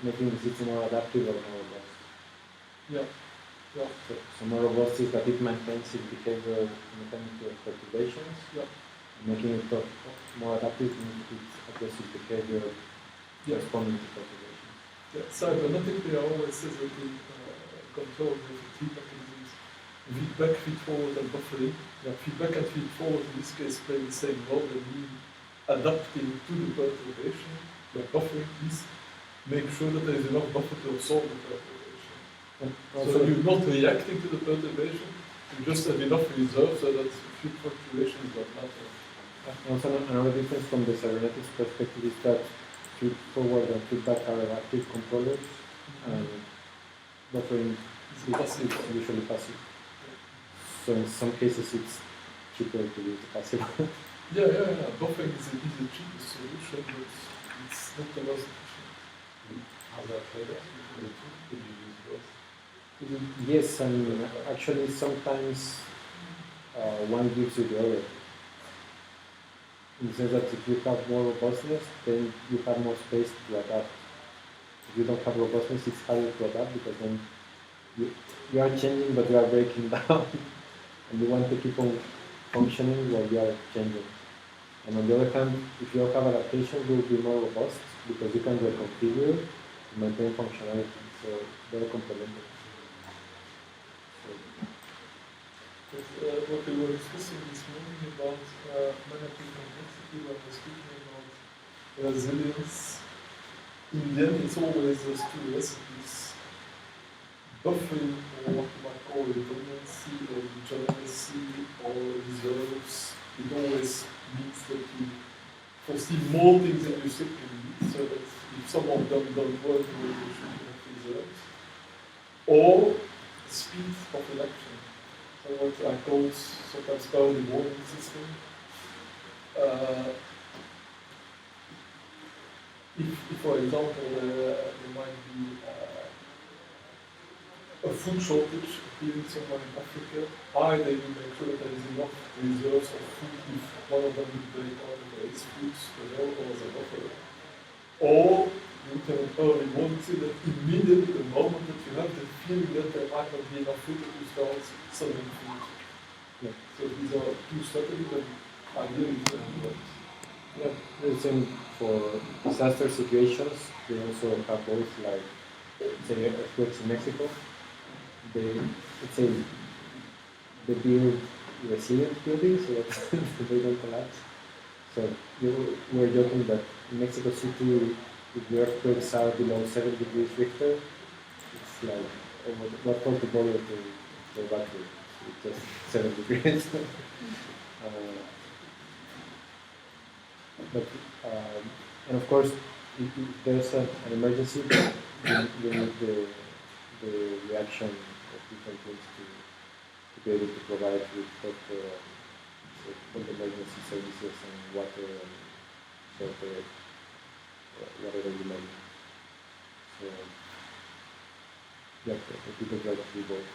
making the system more adaptive or more robust. Yeah. Yeah. So more robust is that it maintains its behavior independent of perturbations. Yeah. Making it more adaptive means it addresses behavior responding to perturbations. Yeah, cybernetically, I always say that in control we have three mechanisms: feedback, feed-forward, and buffering. Yeah, feedback and feed-forward in this case play the same role. They mean adapting to the perturbation. But buffering is make sure that there is enough buffer to absorb the perturbation. And so you're not reacting to the perturbation, you just have enough reserve so that few fluctuations don't matter. Also, another difference from the cybernetics perspective is that feed forward and feedback are active controllers, and buffering is usually passive. So in some cases, it's cheaper to use the passive. Yeah. Buffering is the cheapest solution, but it's not the most efficient. How's that trade-off between the two? Could you use both? Yes, and actually sometimes one gives you the other. In the sense that if you have more robustness, then you have more space to adapt. If you don't have robustness, it's harder to adapt because then you are changing, but you are breaking down, and you want to keep on functioning while you are changing. And on the other hand, if you have adaptation, you will be more robust because you can reconfigure to maintain functionality. So very complementary. What we were discussing this morning about managing complexity, when we're speaking about resilience, in the end it's always those two recipes. Buffering, or what you might call redundancy or degeneracy or reserves, it always means that you foresee more things than you simply need, so that if some of them don't work, you should have reserves. Or speed of election. So what I call sometimes early warning system. If for example, there might be a food shortage appearing somewhere in Africa, they will make sure that there is enough reserves of food if one of them will break out and there is food available as a buffer. Or you can early warning say that immediately the moment that you have the feeling that there might not be enough food, that you start selling food. Yeah. So these are two strategies that ideally can work. Yeah, the same for disaster situations. They also have both, like, say, earthquakes in Mexico. They build resilient buildings so that they don't collapse. So we're joking that in Mexico City, if the earthquakes are below 7 degrees Richter, it's like, what was the boiler to evacuate? It's just 7 degrees. And of course, if there's an emergency, you need the reaction of different things to be able to provide with both emergency services and water and shelter, whatever you need. So, yeah, the people try to do both.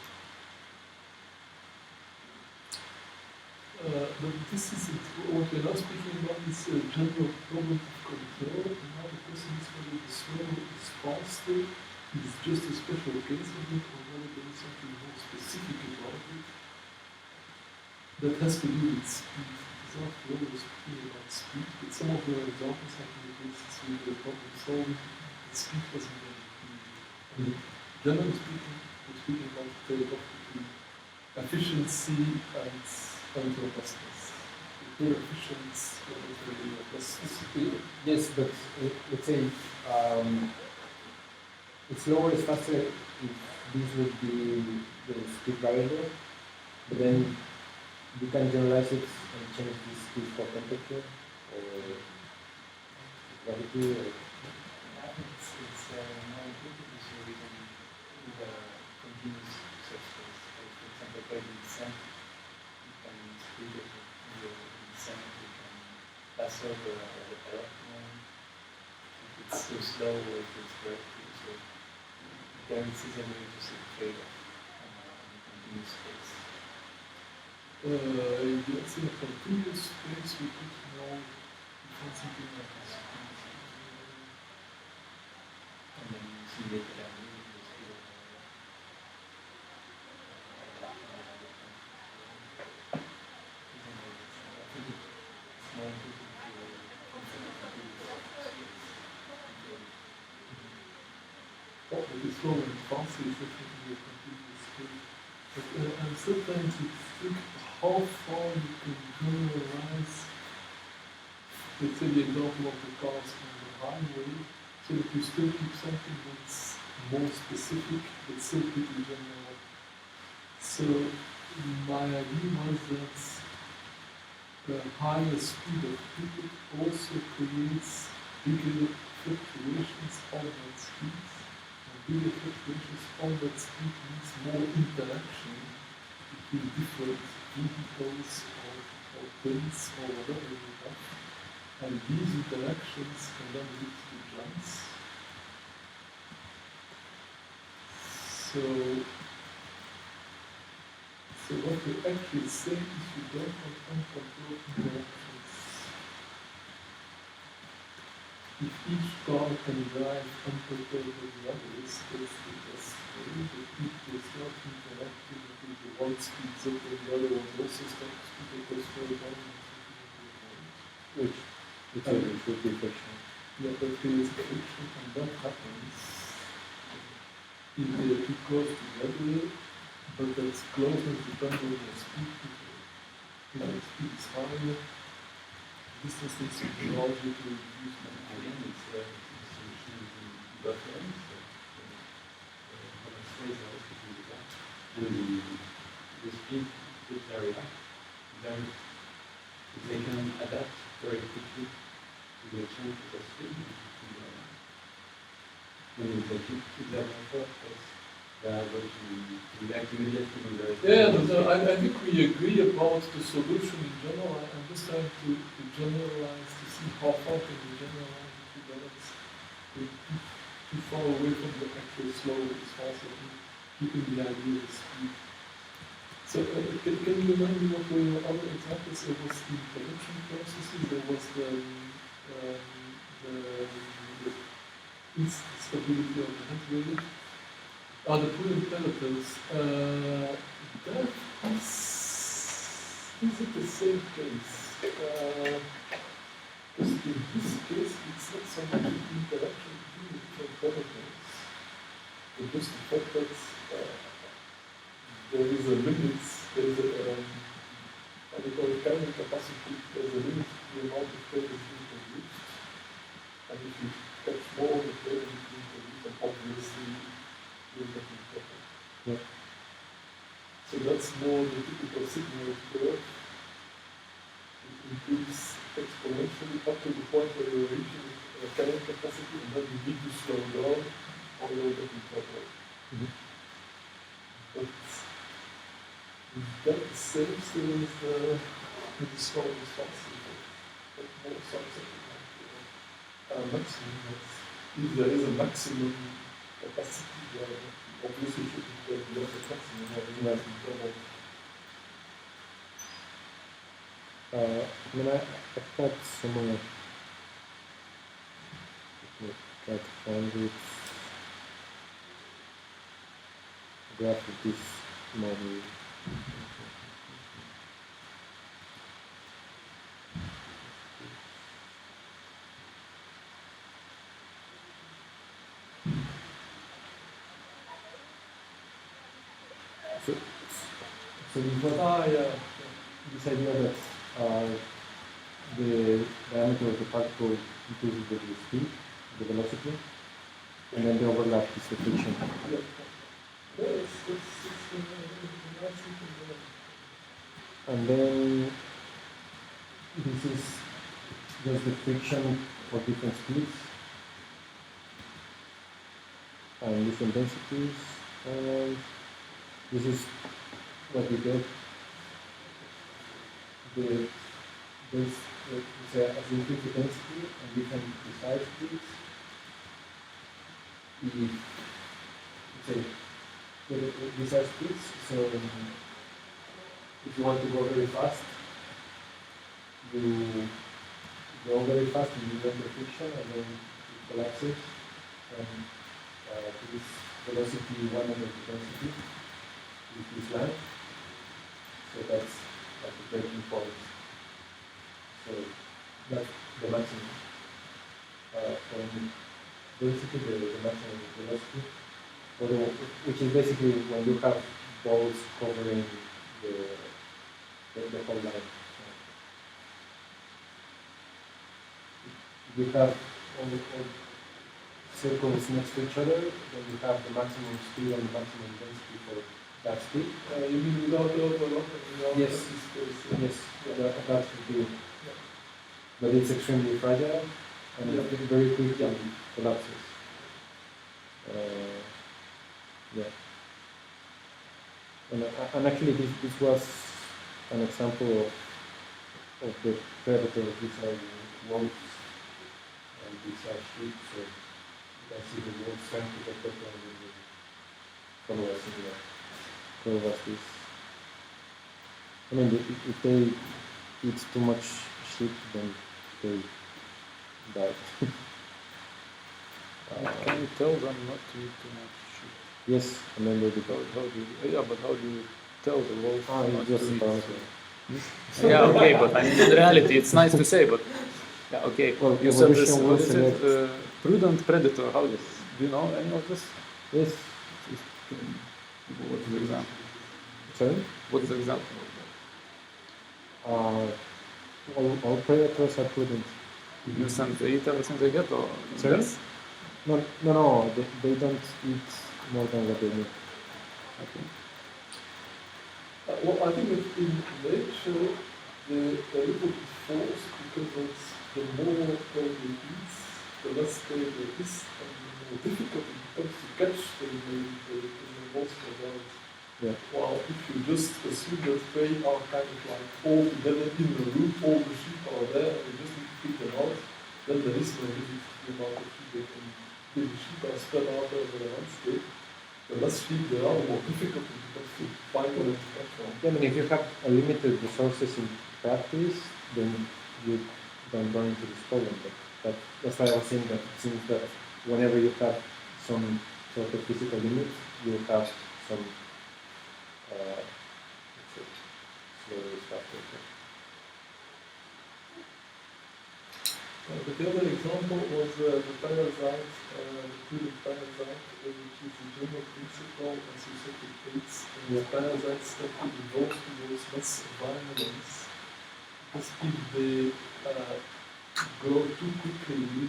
But this is what we're now speaking about is a general problem of control. And now the question is whether the slow is faster, is just a special case of it, or whether there is something more specific about it that has to do with speed. Because after all, we're speaking about speed, but some of the examples have been cases with the problem solving, the speed wasn't very clear. Generally speaking, we're speaking about the trade-off between efficiency and robustness. More efficient and robustness. Yes, but let's say it's lower is faster if this would be the speed variable, but then you can generalize it and change this speed for temperature or gravity or... I think it's more intuitive, so we can do the continuous search space. Like, for example, by the descent, you can split it in the descent, you can pass over the electron. If it's too slow or if it's very too slow. There is a way to see the trade-off on the continuous space. Yes, in a continuous space, we could know something like this. And then you see the dynamic, you see the I think it's more intuitive What is slow and fast is definitely a continuous space. But and sometimes it's think how far you can generalize, let's say the example of the cars on the highway, so that you still keep something that's more specific, but still pretty general. So my idea was that the higher speed of throughput also creates bigger fluctuations on that speed. And bigger fluctuations on that speed means more interaction between different vehicles or things or whatever you have. And these interactions can then lead to jumps. So what we actually say is you don't have uncontrolled interactions. If each car can drive uncontrolled with the others, that's the best way. But if they start interacting, if the one speeds up and the other one also starts to speed up, they slow down. Which would be friction. Yeah, that creates friction, and that happens if they are too close together. But that's closeness depends on the speed. If the speed is higher, distance needs to be larger to reduce the Again, it's a solution in reference. How much space are also to do that? And the speed area, then if they can adapt very quickly to the change of the speed, when you keep that effort, they are going to react immediately with the Yeah, but I think we agree about the solution in general. I'm just trying to generalize to see how far can we generalize it without too far away from the actual slow as fast as keeping the idea of speed. So can you remind me what were your other examples? There was the production processes, there was the instability of the head rate. The prudent parasites, that is it the same case? Because in this case, it's not so much the interaction between the different parasites, but just the fact that there is a limit, there is what we call carrying capacity, there is a limit to the amount of payload being produced. And if you catch more of the payload being produced, then obviously Yeah. So that's more the typical signal curve. It increases exponentially up to the point where you're reaching carrying capacity, and then you need to slow down or you'll get in trouble. But that same still is the slow response. But more something like maximum. If there is a maximum capacity, obviously should be the maximum having trouble. I mean, I've got some try to find it. Graph of this model. So we've got this idea that the diameter of the particle increases with the speed, the velocity, and then the overlap is the friction. And then this is just the friction for different speeds and different densities, and this is what you get. There's as you increase the density and different precise speeds, precise speeds, so if you want to go very fast, you go very fast and you get the friction and then it collapses and to this velocity 1 over the density with this line. So that's like the breaking point. So that's the maximum density, the maximum velocity, which is basically when you have balls covering the whole line. If you have all circles next to each other, then you have the maximum speed and the maximum density for That speed? You mean without the overlock and without Yes. empty space? Yeah. Yes, Yeah. that would be. Yeah. But it's extremely fragile and Yeah. it very quickly collapses. Yeah. And actually, this was an example of the predators. These are wolves and these are sheep. So you can see the wolves trying to protect them with the color similar. Color was this. I mean, if they eat too much sheep, then they die. Can you tell them not to eat too much shit? Yes, and then they How become. do you, yeah, but how do you tell the wolf not It's just to eat? about Yeah, okay, but I mean, in reality, it's nice to say, but yeah, okay. Well, You said this. evolution What will is select. it? Prudent predator. How do you know any of this? Yes. What's the example? Sorry? What's the example? All predators are prudent. Innocent, they eat everything they get, or Sorry? less? No, they don't eat more than what they need. Okay. Well, I think that in nature, they're a little bit forced because it's the more prey they eat, the less prey there is, and the more difficult it becomes to catch them in the most results. Yeah. While if you just assume that prey are kind of like all together in the room, all the sheep are there, and you just need to pick them out, then there is no limit to the amount of sheep they can. If the sheep are spread out over the landscape, the less sheep there are, the more difficult it becomes to find them to catch them. I mean, if you have a limited resources in practice, then you don't run into this problem. But that's why I was saying that it seems that whenever you have some sort of physical limit, you have some slower stuff. But the other example was the parasite, the prudent parasite, which is the general principle and susceptibilities. And the parasites that could evolve towards less violence, because if they grow too quickly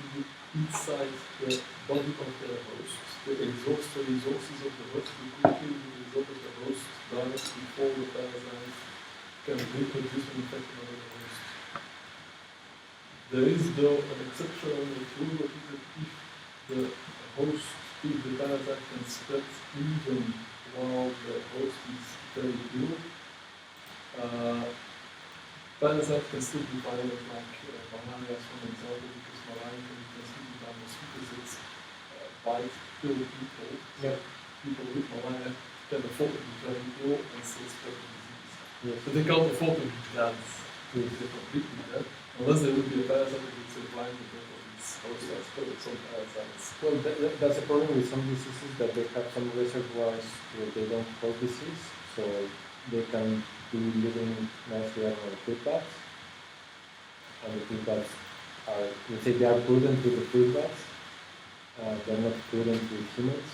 inside the body of their host, they exhaust the resources of the host too quickly, the result of the host dies before the parasite can reproduce and infect another host. There is though an exception rule that is that if the host, if the parasite can spread even while the host is very ill, parasite can still be violent, like malaria is one example, because malaria can be transmitted by mosquitoes that bite ill people. Yeah. People with malaria can afford to be very ill and still spread the disease. Yes. But they can't afford to be dead. They're completely dead. Unless there would be a parasite that would survive the death of its host, I suppose some parasites. Well, that's a problem with some diseases, that they have some reservoirs where they don't hold disease, so they can be living nicely on fruit bats. And the fruit bats are, let's say, they are prudent with the fruit bats, they're not prudent with humans,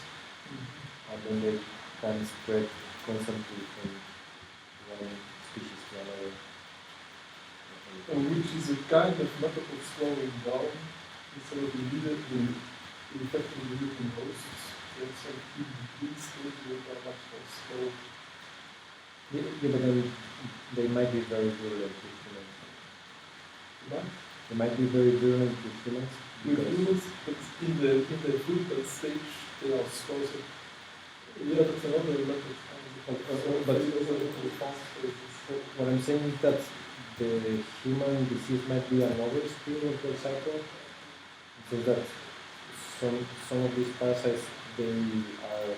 and then they can spread constantly from one species to another. Which is a kind of method of slowing down instead of immediately infecting the living hosts. There's some in between stages that are much more slow. Yeah, but then they might be very virulent with humans. Right? They might be very virulent with humans. With because- humans, but in the fruit bat stage, they are exposed. Yeah, that's another method. But what I'm saying is that the human disease might be another speed of the cycle, so that some of these parasites, they are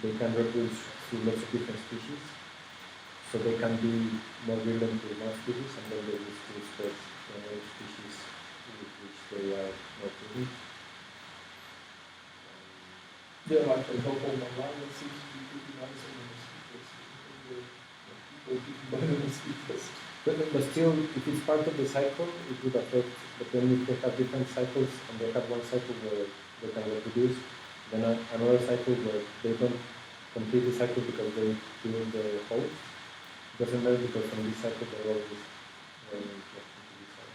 they can reproduce through lots of different species, so they can be more virulent with one species, and then they will still spread to another species with which they are not prudent. Yeah, like for example, malaria seems to be pretty nice on the mosquitoes. People get by the mosquitoes. But still, if it's part of the cycle, it would affect. But then if they have different cycles, and they have one cycle where they can reproduce, then another cycle where they don't complete the cycle because they kill the host, doesn't matter because from this cycle they're always running into this cycle.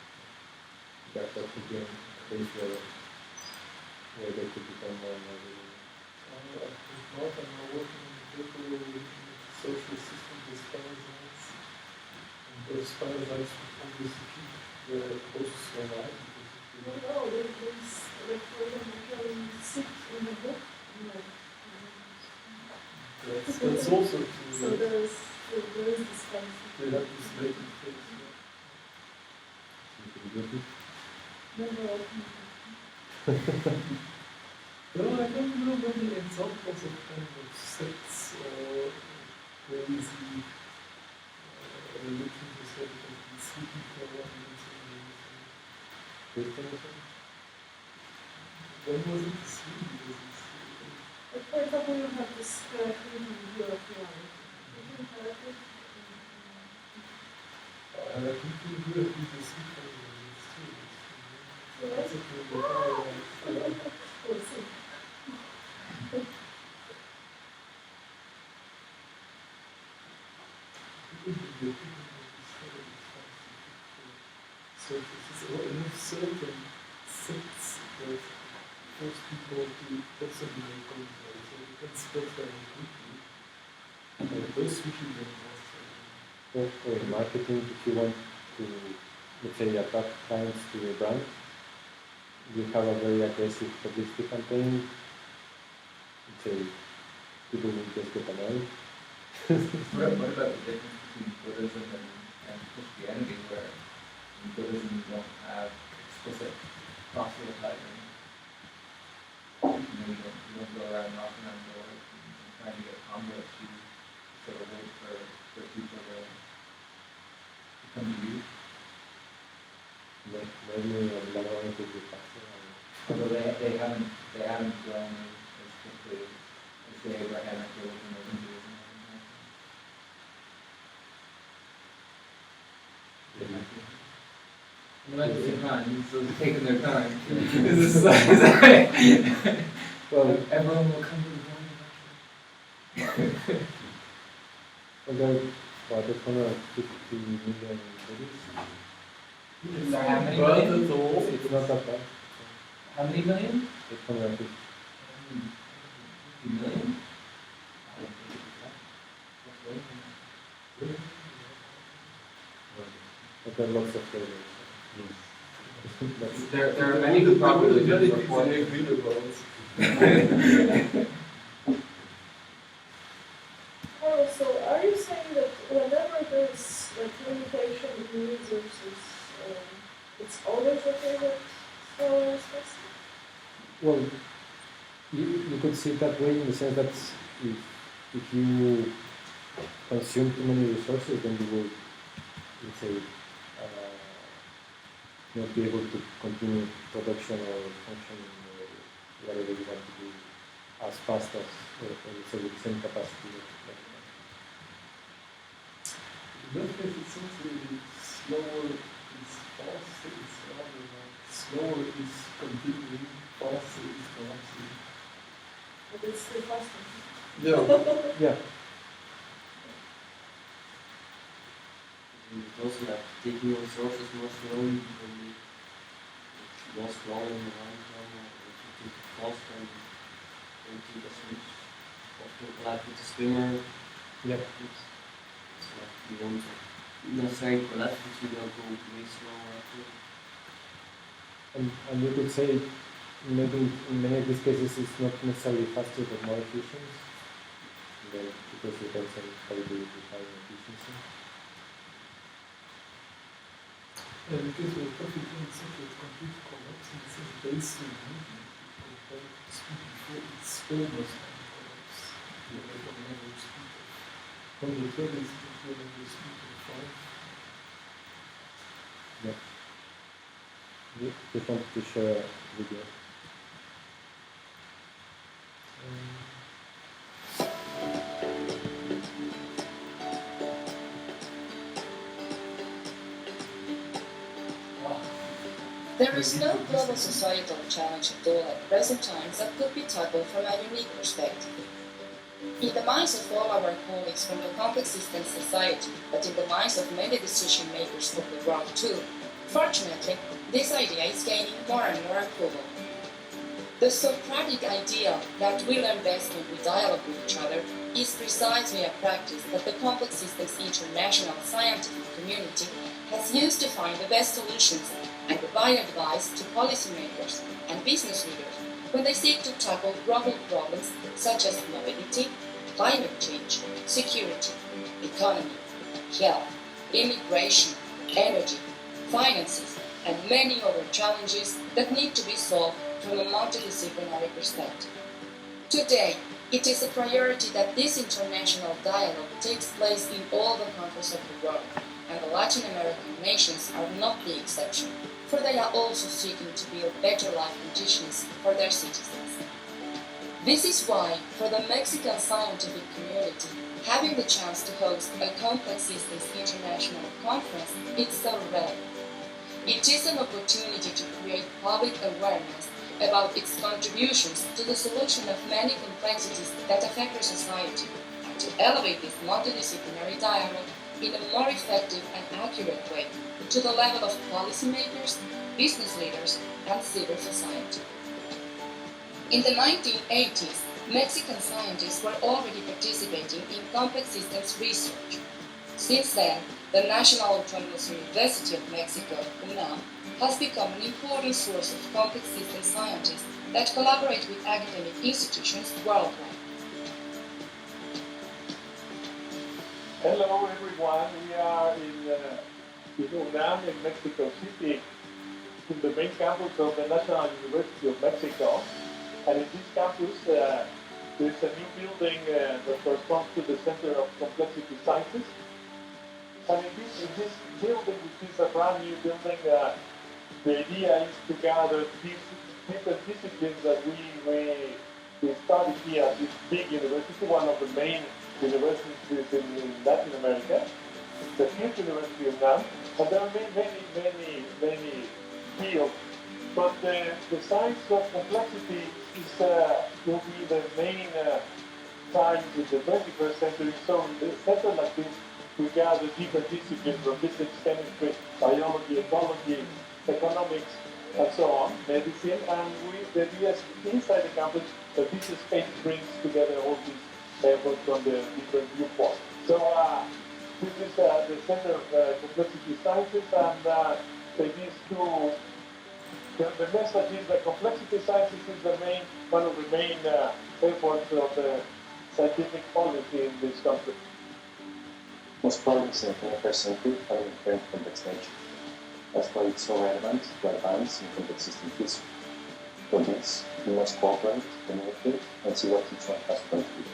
That could be a case where they could become more and more virulent. not, I'm now working on a paper with the social system with parasites. And those parasites would obviously keep the hosts alive. No, there's like for example, you can sit in a book. Like, that's also to, so there is this kind of they have this latent phase. never open. No, I don't know many examples of kind of sects or crazy looking to say that he's sleeping for 1 minute. When was it sleeping? But for example, you have this human view of reality. You can have it. I think you do it with the sleep Yes. that's a good We'll see. So enough certain sects that force people to possibly make contact, so you can spread very quickly. And those switching them For in marketing, if you want to, let's say, attract clients to your brand, you have a very aggressive publicity campaign. Let's say, people will just get annoyed. What about the difference between Buddhism and Christianity, where in Buddhism you don't have explicit proselytizing? You don't go around knocking on doors and trying to get converts. You sort of wait for people to come to you. Maybe a lot of people will pass it. Although they haven't grown as quickly as the Abrahamic religion or Hinduism. At the same time, so they're taking their time. Is that Well, everyone will come to the point eventually. although, what, 150 million Buddhists? So how many But million? at all, It's not that bad. How many million? 850. 50 million? But there are lots of flavors. That's There are many who probably many didn't things report I it. agree about. Oh, so are you saying that whenever there's like limitation in resources, it's always okay that smaller is best? Well, you could see it that way in the sense that if you consume too many resources, then you will, let's say, not be able to continue production or functioning or whatever you want to do as fast as, or let's say, with the same capacity. In that case, it's not really slower is faster, it's rather like slower is continuing, faster is collapsing. But it's still faster. Yeah. Yeah. It's also like taking resources more slowly, more slowly in the long term, or if you take it faster and into the switch, often like with the swimmer. Yeah. It's like you want to necessarily collapse, but you don't go way slower. And you could say maybe in many of these cases it's not necessarily faster but more efficient. Then because it depends on how you define efficiency. And because we're talking in such a complete collapse, and it's based on movement, compared to speed before, it's almost on collapse. Like on an average speed of 120 is equal to the speed of 5. Yeah. Just wanted to share a video. There is no global societal challenge at all at present times that could be tackled from a unique perspective. In the minds of all our colleagues from the complex system society, but in the minds of many decision makers of the world too, fortunately, this idea is gaining more and more approval. The Socratic idea that we learn best when we dialogue with each other is precisely a practice that the Complex Systems International scientific community has used to find the best solutions and provide advice to policymakers and business leaders when they seek to tackle global problems such as mobility, climate change, security, economy, health, immigration, energy, finances, and many other challenges that need to be solved from a multidisciplinary perspective. Today, it is a priority that this international dialogue takes place in all the countries of the world, and the Latin American nations are not the exception, for they are also seeking to build better life conditions for their citizens. This is why, for the Mexican scientific community, having the chance to host a Complex Systems International Conference is so relevant. It is an opportunity to create public awareness about its contributions to the solution of many complexities that affect our society, and to elevate this multidisciplinary dialogue in a more effective and accurate way to the level of policymakers, business leaders, and civil society. In the 1980s, Mexican scientists were already participating in complex systems research. Since then, the National Autonomous University of Mexico, UNAM, has become an important source of complex system scientists that collaborate with academic institutions worldwide. Hello everyone, we are in UNAM in Mexico City, in the main campus of the National University of Mexico. And in this campus, there's a new building that corresponds to the Center of Complexity Sciences. And in this building, which is a brand new building, the idea is to gather these different disciplines that we study here at this big university, one of the main universities in Latin America. It's a huge university in UNAM, and there are many fields. But the science of complexity will be the main science in the 21st century. So in a center like this, we gather different disciplines from physics, chemistry, biology, ecology, economics, and so on, medicine. And the idea is inside the campus that this space brings together all these efforts from the different viewpoints. So this is the Center of Complexity Sciences, and the message is that complexity sciences is one of the main efforts of the scientific policy in this country. Most problems in the 21st century have an inherent complex nature. That's why it's so relevant to advance in complex system research. For this, we must cooperate, communicate, and see what each one has to contribute.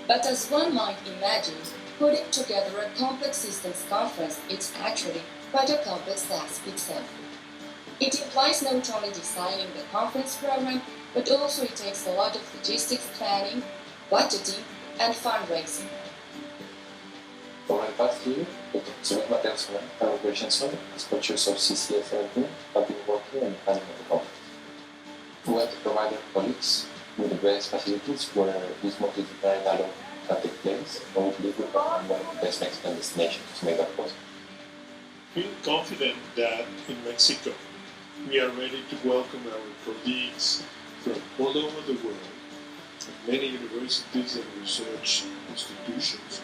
But as one might imagine, putting together a complex systems conference is actually quite a complex task itself. It implies not only designing the conference program, but also it takes a lot of logistics planning, budgeting, and fundraising. Over the past year, Dr. Matthiasson and Gernshenson, as co-chairs of CCA 17, have been working on the planning of the conference. We want to provide our colleagues with the best facilities where this multidisciplinary dialogue can take place, and we believe we have one of the best Mexican destinations to make that possible. Feel confident that in Mexico we are ready to welcome our colleagues from all over the world, from many universities and research institutions,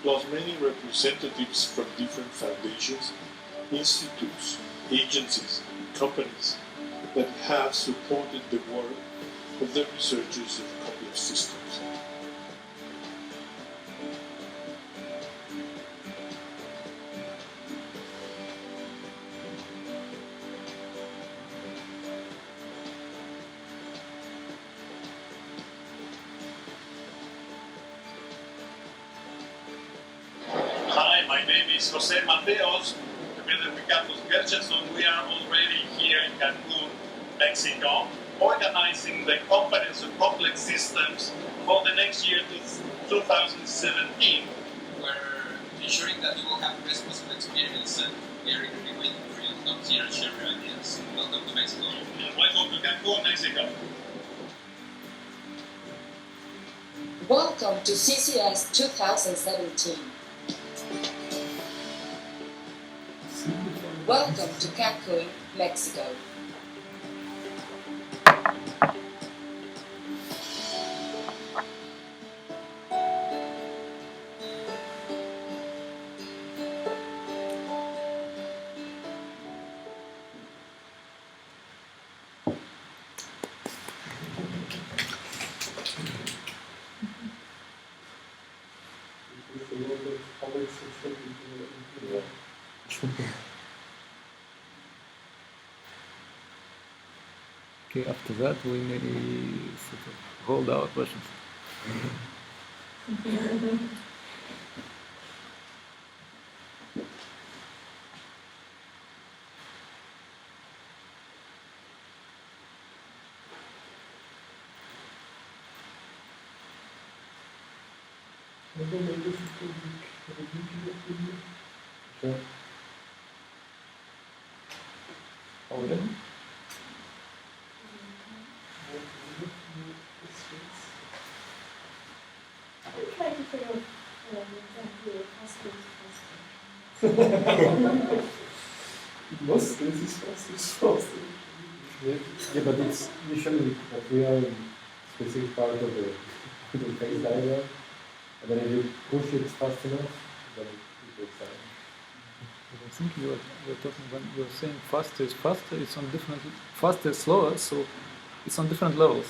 plus many representatives from different foundations, institutes, agencies, and companies that have supported the work of the researchers of complex systems. Hi, my name is Jose Mateos. Together with Carlos Gernshenson, we are already here in Cancun, Mexico, organizing the Conference of Complex Systems for the next year, 2017. We're ensuring that you will have the best possible experience, and we are eagerly waiting for you to come here and share your ideas. Welcome to Mexico. Welcome to Cancun, Mexico. Welcome to CCS 2017. Welcome to Cancun, Mexico. Okay, after that we may sort of hold our questions. Sure. Oh, yeah. I'm trying to figure out exactly what faster Most cases, faster. Yeah, but it's usually that we are in specific part of the phase diagram, and then if you push it fast enough, then it takes time. I think you're talking when you're saying faster is faster, it's on different, faster is slower, so it's on different levels.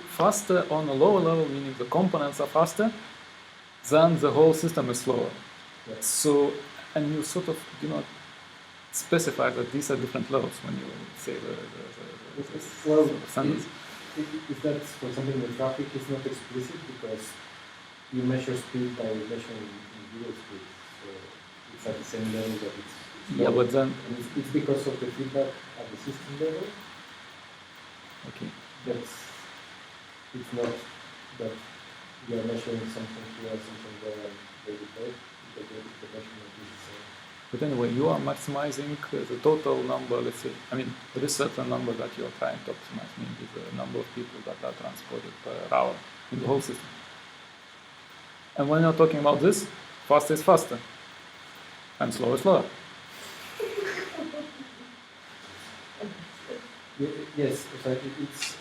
Faster on a lower level, meaning the components are faster, then the whole system is slower. Yeah. So, and you sort of do not specify that these are different levels when you say the Well, sentence. if that's, for example, in the traffic, it's not explicit because you measure speed by measuring individual speed. So it's at the same level that it's slow. Yeah, but then... And it's because of the feedback at the system level. Okay. It's not that you are measuring something here, something there, and they decode, because the measurement is the same. But anyway, you are maximizing the total number, let's say, I mean, there is a certain number that you are trying to optimize, meaning the number of people that are transported per hour in the whole system. And when you're talking about this, faster is faster, and slower is slower. Yes, so it's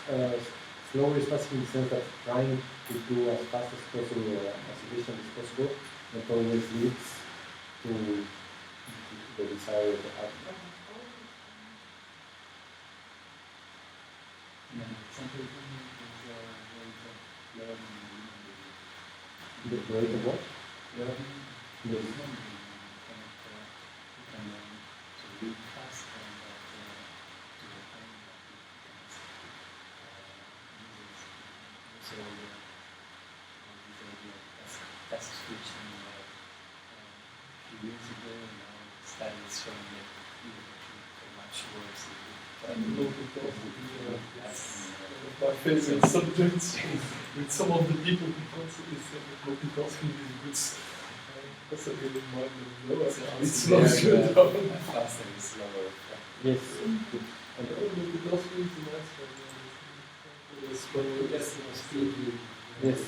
slower is faster in the sense that trying to do as fast as possible or as efficient as possible not always leads to the desired outcome. The rate of what? Yes. Task switching a few years ago, and now studies showing that even much worse. My favorite subjects with some of the people who constantly say that multitasking is good. That's a good mind and lower. It slows you down. Faster and slower. Yes. Multitasking is nice. Yes.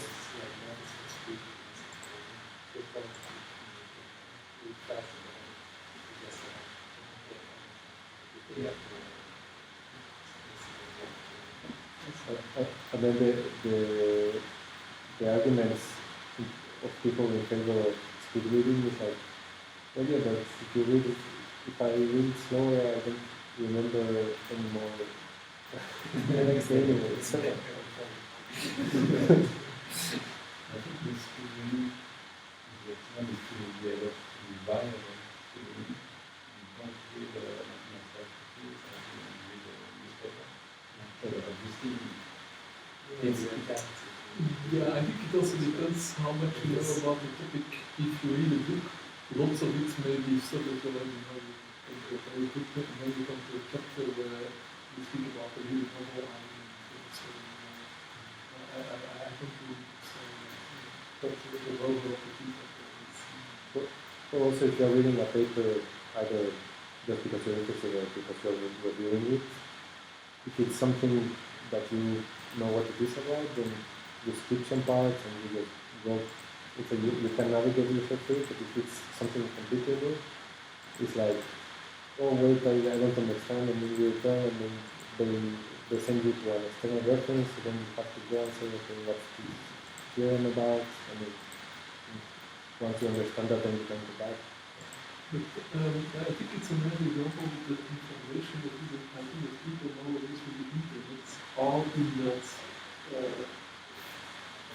Yeah. And then the arguments of people in favor of speed reading is like, well, yeah, but if you read it, if I read it slower, I don't remember anymore the next day anyway. So. I think this speed reading is one is to be able to viable to read. You don't read Yeah, I think it also depends how much you know about the topic. If you read a book, lots of it may be studied already. Maybe come to a chapter where you speak about the real novel and so I think we talk a little over the people. Also, if you're reading a paper, either just because you're interested or because you're reviewing it, if it's something that you know what it is about, then you skip some parts and you just go. You can navigate yourself through it, but if it's something completely new, it's like, oh wait, I don't understand, and then you return, and then they send you to an external reference, and then you have to go and say, okay, what's this theorem about, and then once you understand that, then you can go back. But I think it's a nice example with the information that I think that people nowadays with the internet are in that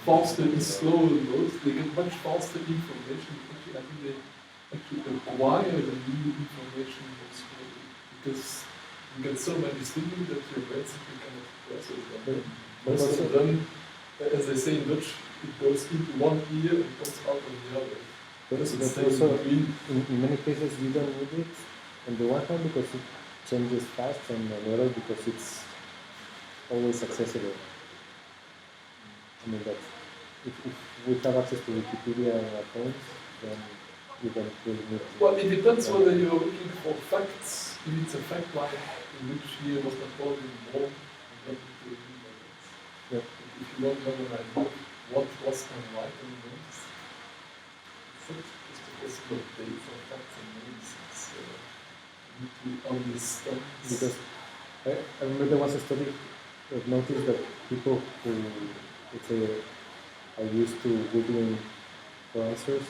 faster and slower mode. They get much faster information. Actually, I think they actually acquire the new information most slowly, because you get so many stimuli that your brain simply cannot process them. Most of them, as they say in Dutch, it goes into one ear and comes out of the other. But Doesn't but stay also, between. in many cases, you don't need it on the one hand because it changes fast, and on the other because it's always accessible. I mean, that if we have access to Wikipedia on our phones, then we don't really need to. Well, it depends whether you're looking for facts. If it's a fact like in which year was Napoleon born, then it will be like that. Yeah. If you want to have an idea what was enlightenment, it's not just a question of dates and facts and names. It's you need to understand. Because I remember there was a study that noticed that people who, let's say, are used to Googling for answers,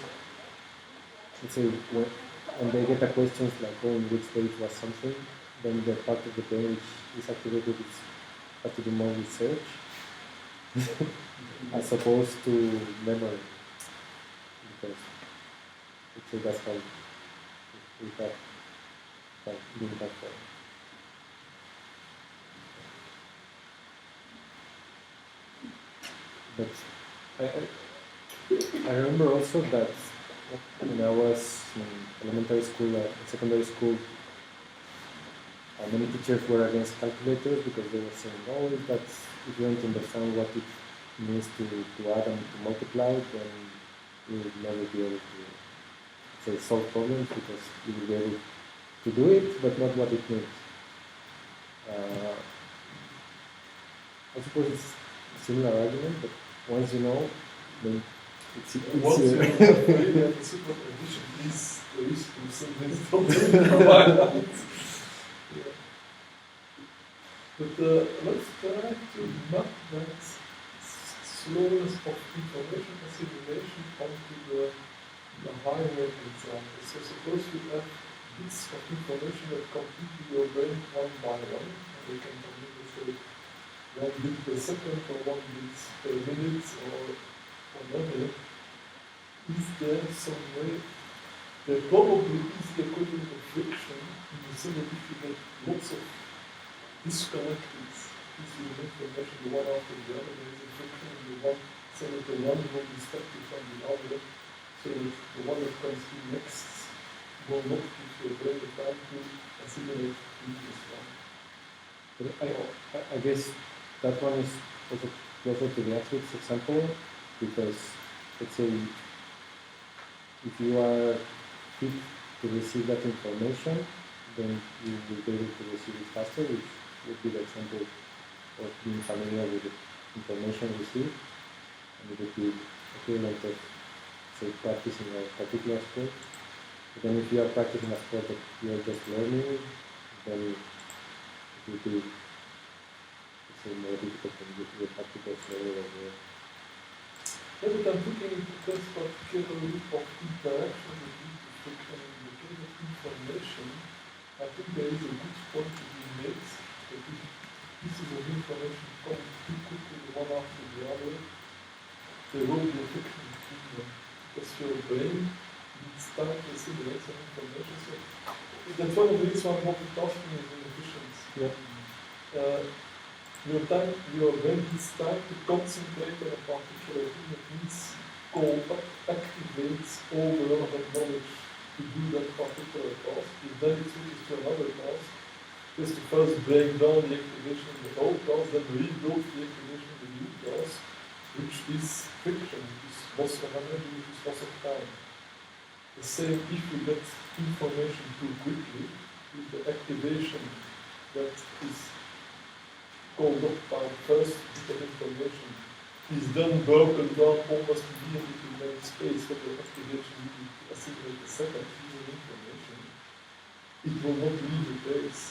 let's say, when they get a question like, oh, in which date was something, then the part of the brain which is activated is have to do more research as opposed to memory. Because let's say that's how we have been that for. But I remember also that when I was in elementary school, secondary school, many teachers were against calculators because they were saying, oh, if you don't understand what it means to add and to multiply, then you will never be able to say solve problems because you will be able to do it, but not what it means. I suppose it's a similar argument, but once you know, then it's Once you easier. have really have a super addition, please, there is something to provide that. Yeah. But let's try to map that slowness of information assimilation onto the higher example. So suppose you have bits of information that come into your brain one by one, and they can come in, say, 1 bit per second or 1 bit per minute or whatever. Is there some way? There probably is the equivalent of friction in the sense that if you get lots of disconnected pieces of information, the one after the other, there is a friction in the one, so that the one will be distracted from the other, so that the one that comes in next will not give your brain the time to assimilate the previous one. But I guess that one is also closer to the athlete's example because, let's say, if you are fit to receive that information, then you will be able to receive it faster, which would be the example of being familiar with the information received, and it would be equivalent of, say, practicing a particular sport. But then if you are practicing a sport that you are just learning, then it will be, let's say, more difficult and you will have to go slower as well. Yeah, but I'm thinking in terms particularly of interaction between the friction and the case of information. I think there is a good point to be made that if pieces of information come too quickly one after the other, there will be a friction between them. Because your brain needs time to assimilate some information. So that's one of the reasons why multitasking is inefficient. Yeah. Your brain needs time to concentrate on a particular thing. It needs activates all the relevant knowledge to do that particular task. If then it switches to another task, just to first break down the activation of the old task, then rebuild the activation of the new task, which is friction, which is loss of energy, which is loss of time. The same if you get information too quickly, if the activation that is called up by the first bit of information is then broken down almost immediately to make space for the activation needed to assimilate the second piece of information, it will not leave a place.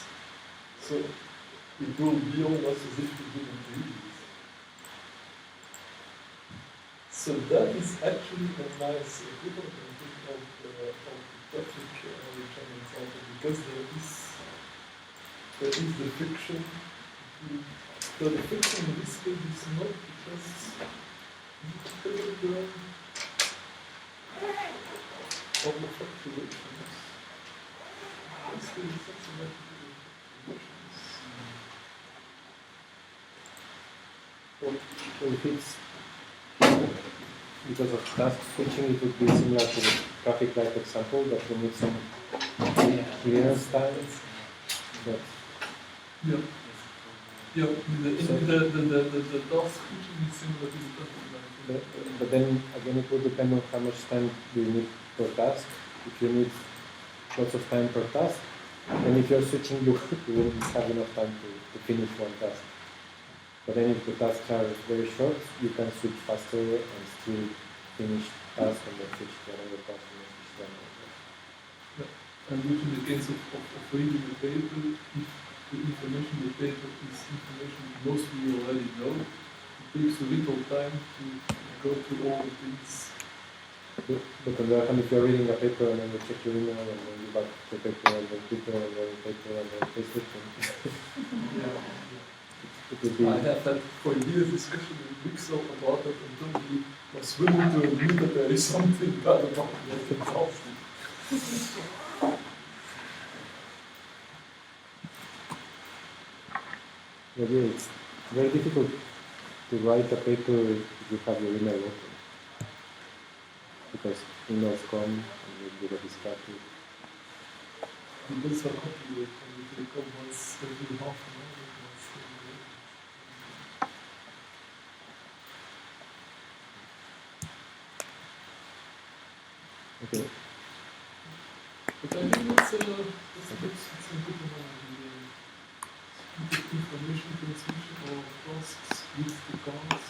So it will be almost as if you didn't read it. So that is actually a nice equivalent of the topic which I'm example, because there is the friction. So the friction in this case is not because Other fluctuations. What's the mathematical fluctuations? So if it's because of task switching, it would be similar to the traffic light example that we need some clearance time. But Yeah. Yeah, the task switching is similar to the traffic light. but then again, it will depend on how much time do you need per task. If you need lots of time per task, and if you're switching, you won't have enough time to finish one task. But then if the tasks are very short, you can switch faster and still finish task and then switch to another task and then switch to another task. Yeah. And which in the case of reading the paper, if the information in the paper is information mostly you already know, it takes a little time to go through all the things. But on the other hand, if you're reading a paper and then you check your email and then you back the paper and then Twitter and then paper and then Facebook, Yeah. it would be. I have had for years discussion with Pixel about it until he was willing to admit that there is something bad about it. Maybe it's very difficult to write a paper if you have your email open. Because emails come and you get distracted. Because are complicated and you take up once every half an hour. Okay. But I think it's a good one. The information transmission or tasks with the cards.